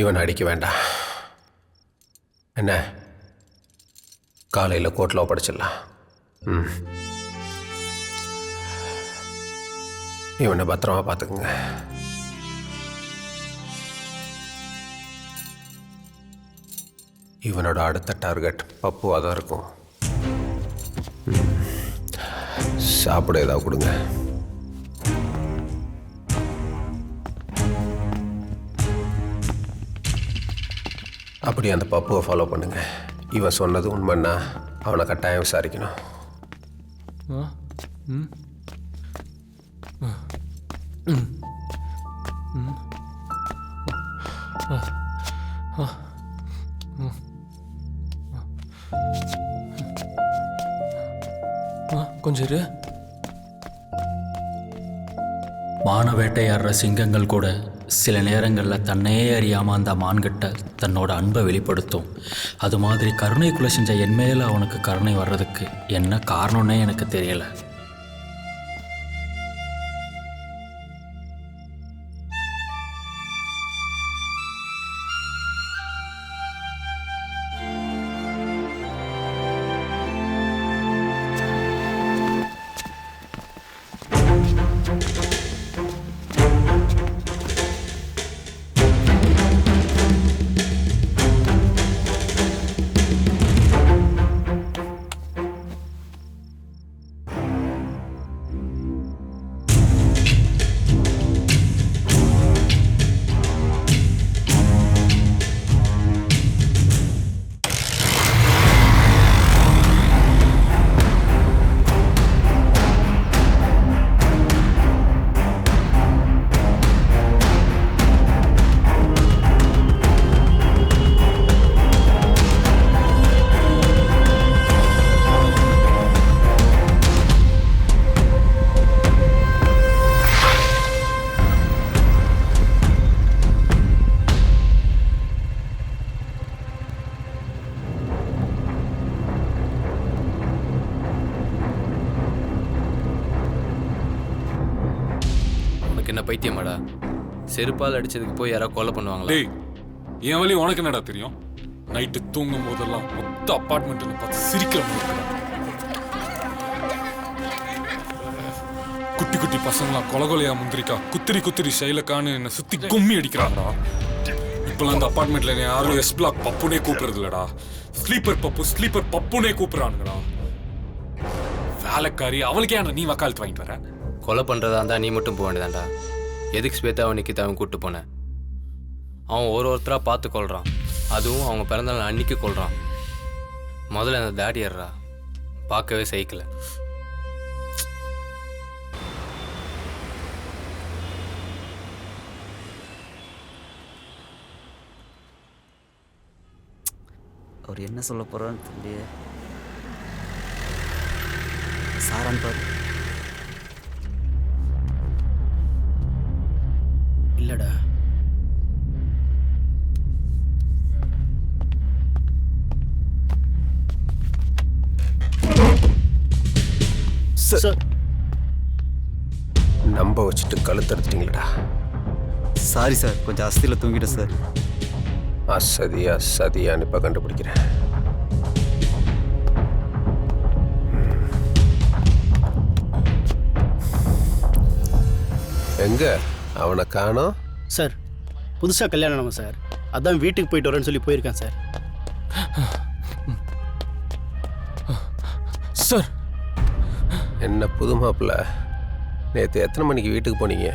இவன் அடிக்க வேண்டாம். என்ன காலையில் கோர்ட்டில் ஒப்படைச்சிடலாம். இவனை பத்திரமா பார்த்துக்குங்க. இவனோட அடுத்த டார்கெட் பப்புவாக தான் இருக்கும். சாப்பிட ஏதாவது கொடுங்க. அப்படி அந்த பப்புவை ஃபாலோ பண்ணுங்க. இவன் சொன்னது உண்மைன்னா அவனை கட்டாயம் விசாரிக்கணும். கொஞ்சம் இரு. மான வேட்டையாடுற சிங்கங்கள் கூட சில நேரங்களில் தன்னையே அறியாமல் அந்த மான்கிட்ட தன்னோட அன்பை வெளிப்படுத்தும். அது மாதிரி கருணை கொலை செஞ்ச என் மேலே அவனுக்கு கருணை வர்றதுக்கு என்ன காரணம்னே எனக்கு தெரியலை. என்ன பைத்தியமாடா? செருப்பால் அடிச்சதுக்கு போய் யாராவது கொலை பண்ணுவாங்களா? டேய், என் வழி உனக்கு என்னடா தெரியும்? நைட்டு தூங்கும் போதெல்லாம் மொத்த அப்பார்ட்மெண்ட்ல பார்த்து சிரிக்கிற மாதிரி குட்டி குட்டி பசங்களாம் கொலகொலையா முந்திரிக்கா குத்திரி குத்திரி சைலக்கான்னு என்ன சுத்தி கும்மி அடிக்கிறாங்கடா. இப்பெல்லாம் அந்த அப்பார்ட்மெண்ட்ல யாரும் எஸ் பிளாக் பப்புனே கூப்பிடுறது இல்லடா. ஸ்லீப்பர் பப்புனே கூப்பிடுறானுங்கடா. வேலைக்காரி அவளுக்கே நீ வக்காலத்து வாங்கிட்டு வர? கொலை பண்ணுறதா இருந்தால் நீ மட்டும் போக வேண்டியதாண்டா. எதுக்கு ஸ்வேதா நிக்கிதா அவன் கூப்பிட்டு போனேன்? அவன் ஒருத்தராக பார்த்து கொள்கிறான். அதுவும் அவங்க பிறந்தநாள் அன்னைக்கு கொள்கிறான். முதல்ல அந்த தாடி ஏறா பார்க்கவே சைக்கிள். அவர் என்ன சொல்ல போகிறான்னு தெரியல. சாரான் பாரு. இல்லடா. சார், நம்ப வச்சுட்டு கழுத்தெடுத்துட்டீங்களா? சாரி சார், கொஞ்சம் அஸ்தியில் தூங்கிட்டேன் சார். அசதியான்னு இப்போ கண்டுபிடிக்கிறேன். எங்க அவனை காணோம்? சார், புதுசாக கல்யாணம் ஆனவன் சார். அதான் வீட்டுக்கு போயிட்டு வரேன்னு சொல்லி போயிருக்கேன் சார். சார், என்ன புது மாப்பிள்ள? நேற்று எத்தனை மணிக்கு வீட்டுக்கு போனீங்க?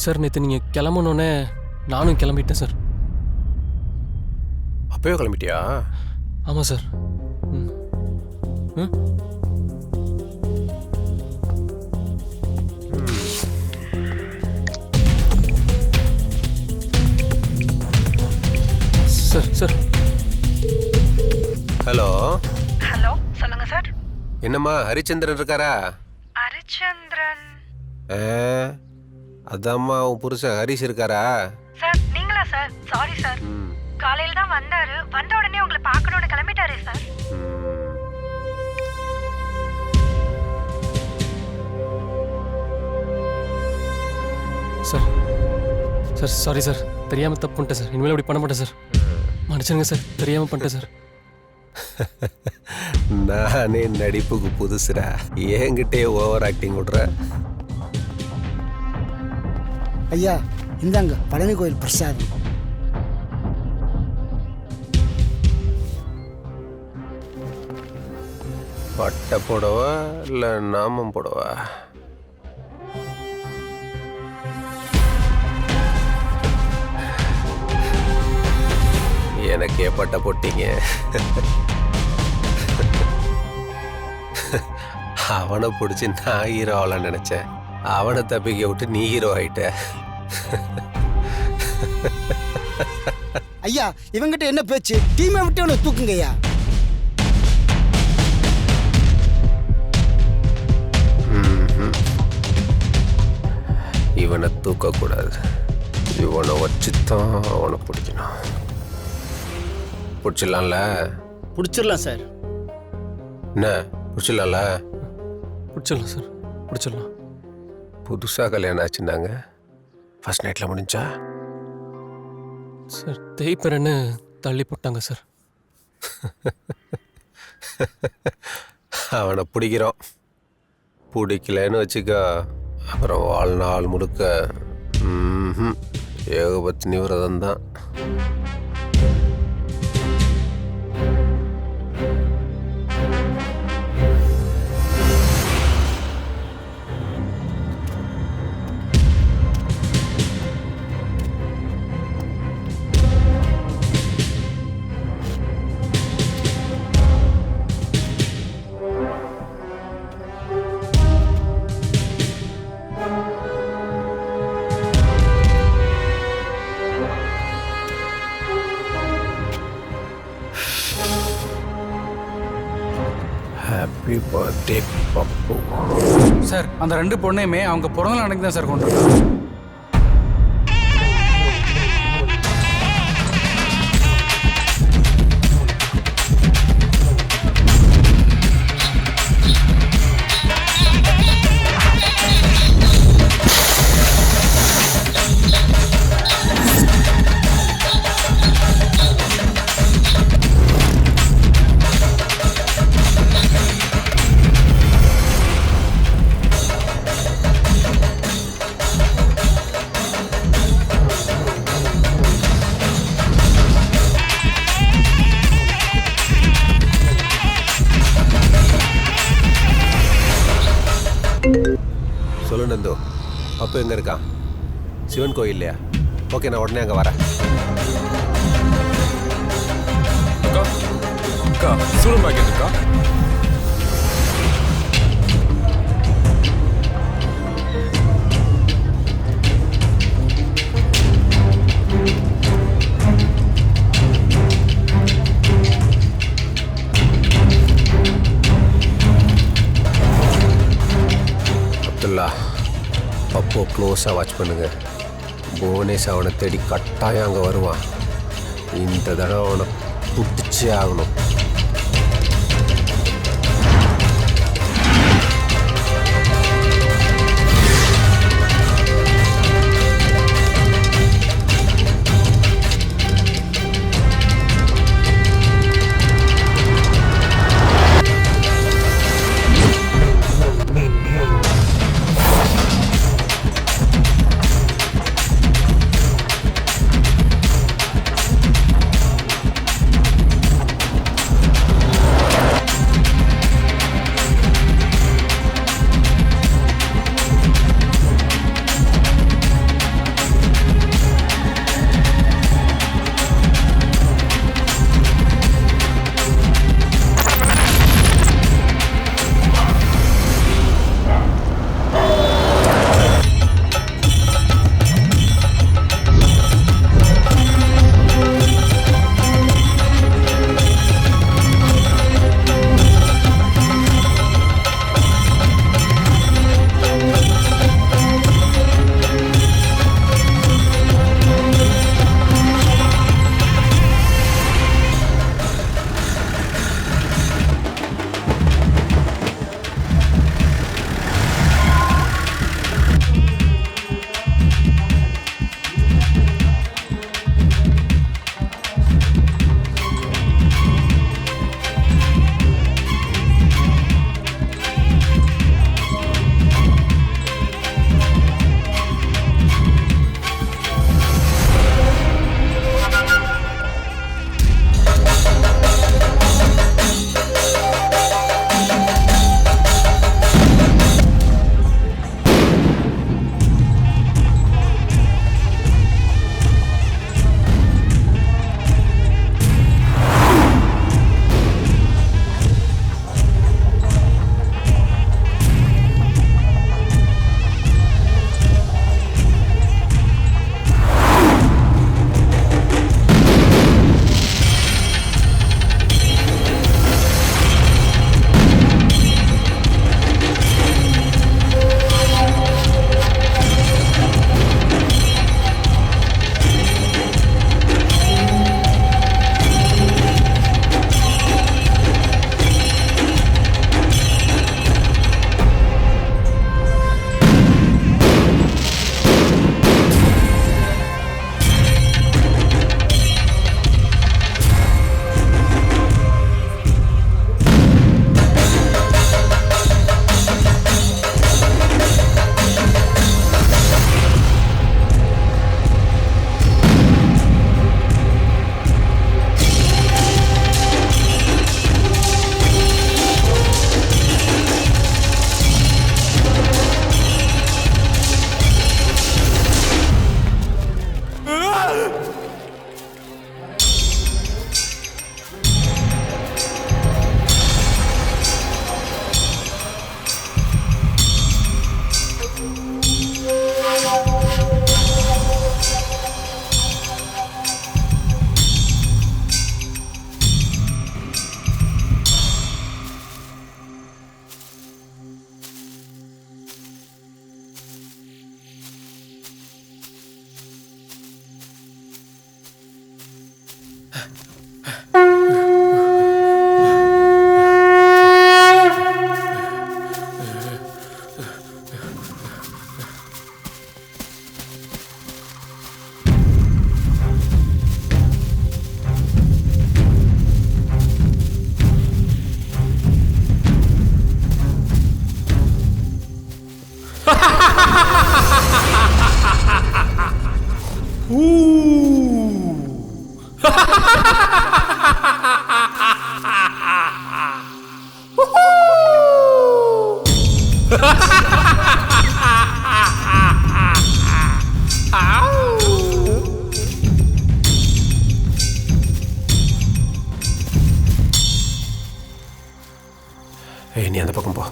சார், நேற்று நீங்கள் கிளம்பணுன்னே நானும் கிளம்பிட்டேன் சார். அப்பவே கிளம்பிட்டியா? ஆமாம் sir. Sir sir. Hello hello, சொல்லுங்க சார். என்னம்மா, ஹரிச்சந்திரன் இருக்காரா? ஹரிச்சந்திரன்? அதாம்மா உன் புருஷன் ஹரிஷ் இருக்காரா? சார், நீங்களா சார்? சாரி சார், காலையில தான் வந்தாரு. வந்த உடனே உங்களை பார்க்கணும்னு கிளம்பிட்டாரே sir. Sir sir, sorry sir, தெரியாமல் தப்பு பண்ணிட்டேன் சார். இனிமேல் இப்படி பண்ண மாட்டேன் சார். மன்னிச்சிருங்க சார், தெரியாமல் பண்ணிட்டேன் சார். நானே நடிப்புக்கு புதுசுடா, என்கிட்டே ஓவர் ஆக்டிங் விடுற. ஐயா, இந்தாங்க பழனி கோயில் பிரசாதம். பட்டை போடவா இல்லை நாமம் போடவா? எனக்கே பட்டை போட்டீங்க. அவனை பிடிச்சி நான் ஹீரோ ஆகலான்னு நினைச்சேன். அவனை தப்பிக்க விட்டு நீ ஹீரோ ஆயிட்ட. ஐயா, இவங்கிட்ட என்ன பேச்சு? டீமை விட்டு அவனை தூக்குங்க ஐயா. ம் கொடுக்கக்கூடாது. இவனை வச்சுத்தான் அவனை பிடிக்கணும். பிடிச்சிடலாம்ல? பிடிச்சிடலாம் சார். என்ன பிடிச்சிடலாம்ல? பிடிச்சிடலாம் சார், பிடிச்சிடலாம். புதுசாக கல்யாணம் ஆச்சுன்னாங்க, ஃபர்ஸ்ட் நைட்டில் முடிஞ்சா? சார் தேய்ப்பறன்னு தள்ளி போட்டாங்க சார். அவனை பிடிக்கிறோம். பிடிக்கலன்னு வச்சுக்க, அப்புறம் வாழ்நாள் முழுக்க ஏகபத்தினி விரதம் தான். ஹாப்பி பர்த்டே பப்பு. சார் அந்த 2 பொண்ணையுமே அவங்க பிறந்த நாளைக்கு தான் சார் கொண்டு வந்தாங்க. சொல்லு நந்து, அப்போ எங்கே இருக்கான்? சிவன் கோயில் இல்லையா? ஓகே, நான் உடனே அங்கே வரேன். அக்கா சூழல் பாக்கெட் இருக்கா? பப்போ க்ளோஸாக வாட்ச் பண்ணுங்க. புவனேஷ் அவனை தேடி கட்டாயம் அங்கே வருவான். இந்த தடவை அவனை பிடிச்சே ஆகணும். ஏய், நீ அந்த பக்கம் போ.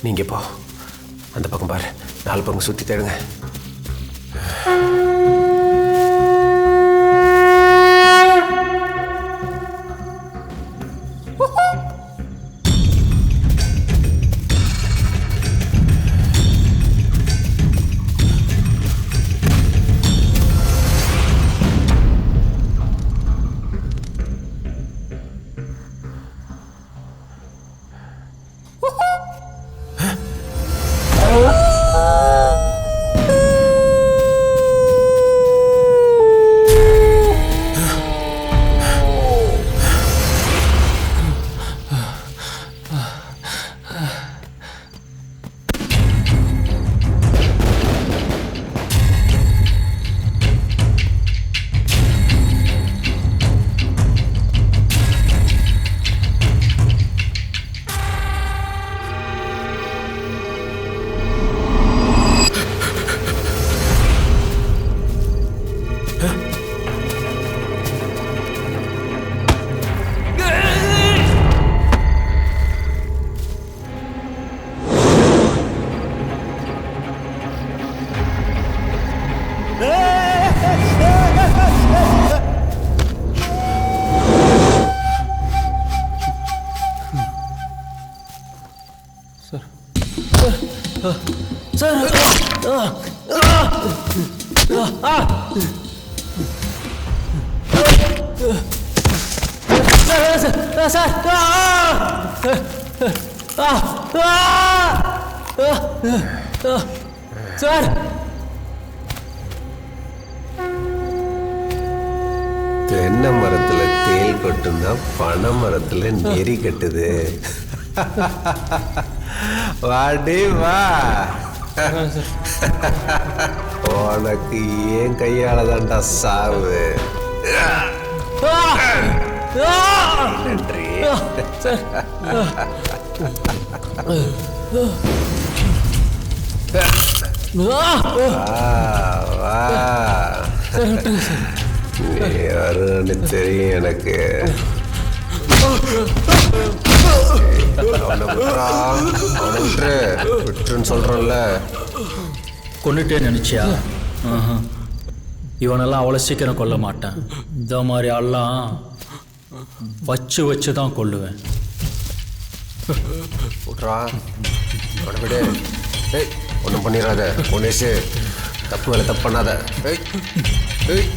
நீங்க போ. அந்த பக்கம் பாரு. 4 பக்கம் சுத்தி தேடுங்க. தென்னை மரத்துல தேல் கொட்டுனா பனை மரத்துல நெறி கட்டுது. வாடி வா. உனக்கு ஏன் கையால தான்டா சாவு. நன்றி. நீ வருன்னு தெரியும் எனக்கு. விட்டுன்னு சொல்றேன்ல. கொண்டுட்டே நினைச்சியா? இவனெல்லாம் அவ்வளோ சீக்கிரம் கொல்ல மாட்டேன். இந்த மாதிரி ஆள்லாம் வச்சு வச்சு தான் கொல்லுவேன். விடு. ஏய், ஒன்றும் பண்ணிடாத. பொன்னேஷு, தப்பு வேலை தப்பு பண்ணாத. ஏய் ஏய்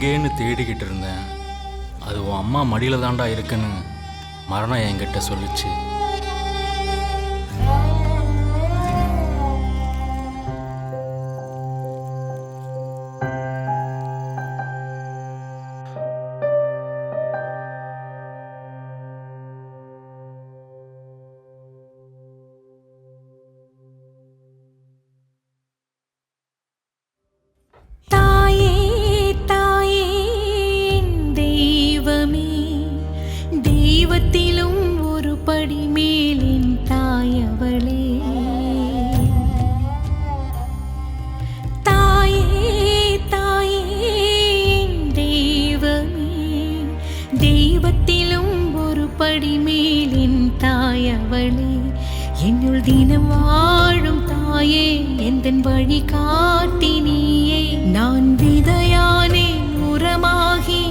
எங்கேன்னு தேடிக்கிட்டு இருந்தேன். அது உன் அம்மா மடியில் தாண்டா இருக்குன்னு மரணம் என்கிட்ட சொல்லிச்சு. தெய்வத்திலும் ஒரு படி மேலின் தாயவளே, தாயே தாயே தெய்வமே, தெய்வத்திலும் ஒரு படி மேலின் தாயவளே, என்னுள் தினம் வாழும் தாயே, எந்தன் வழி காட்டி நீயே, நான் விதையானே உரமாகி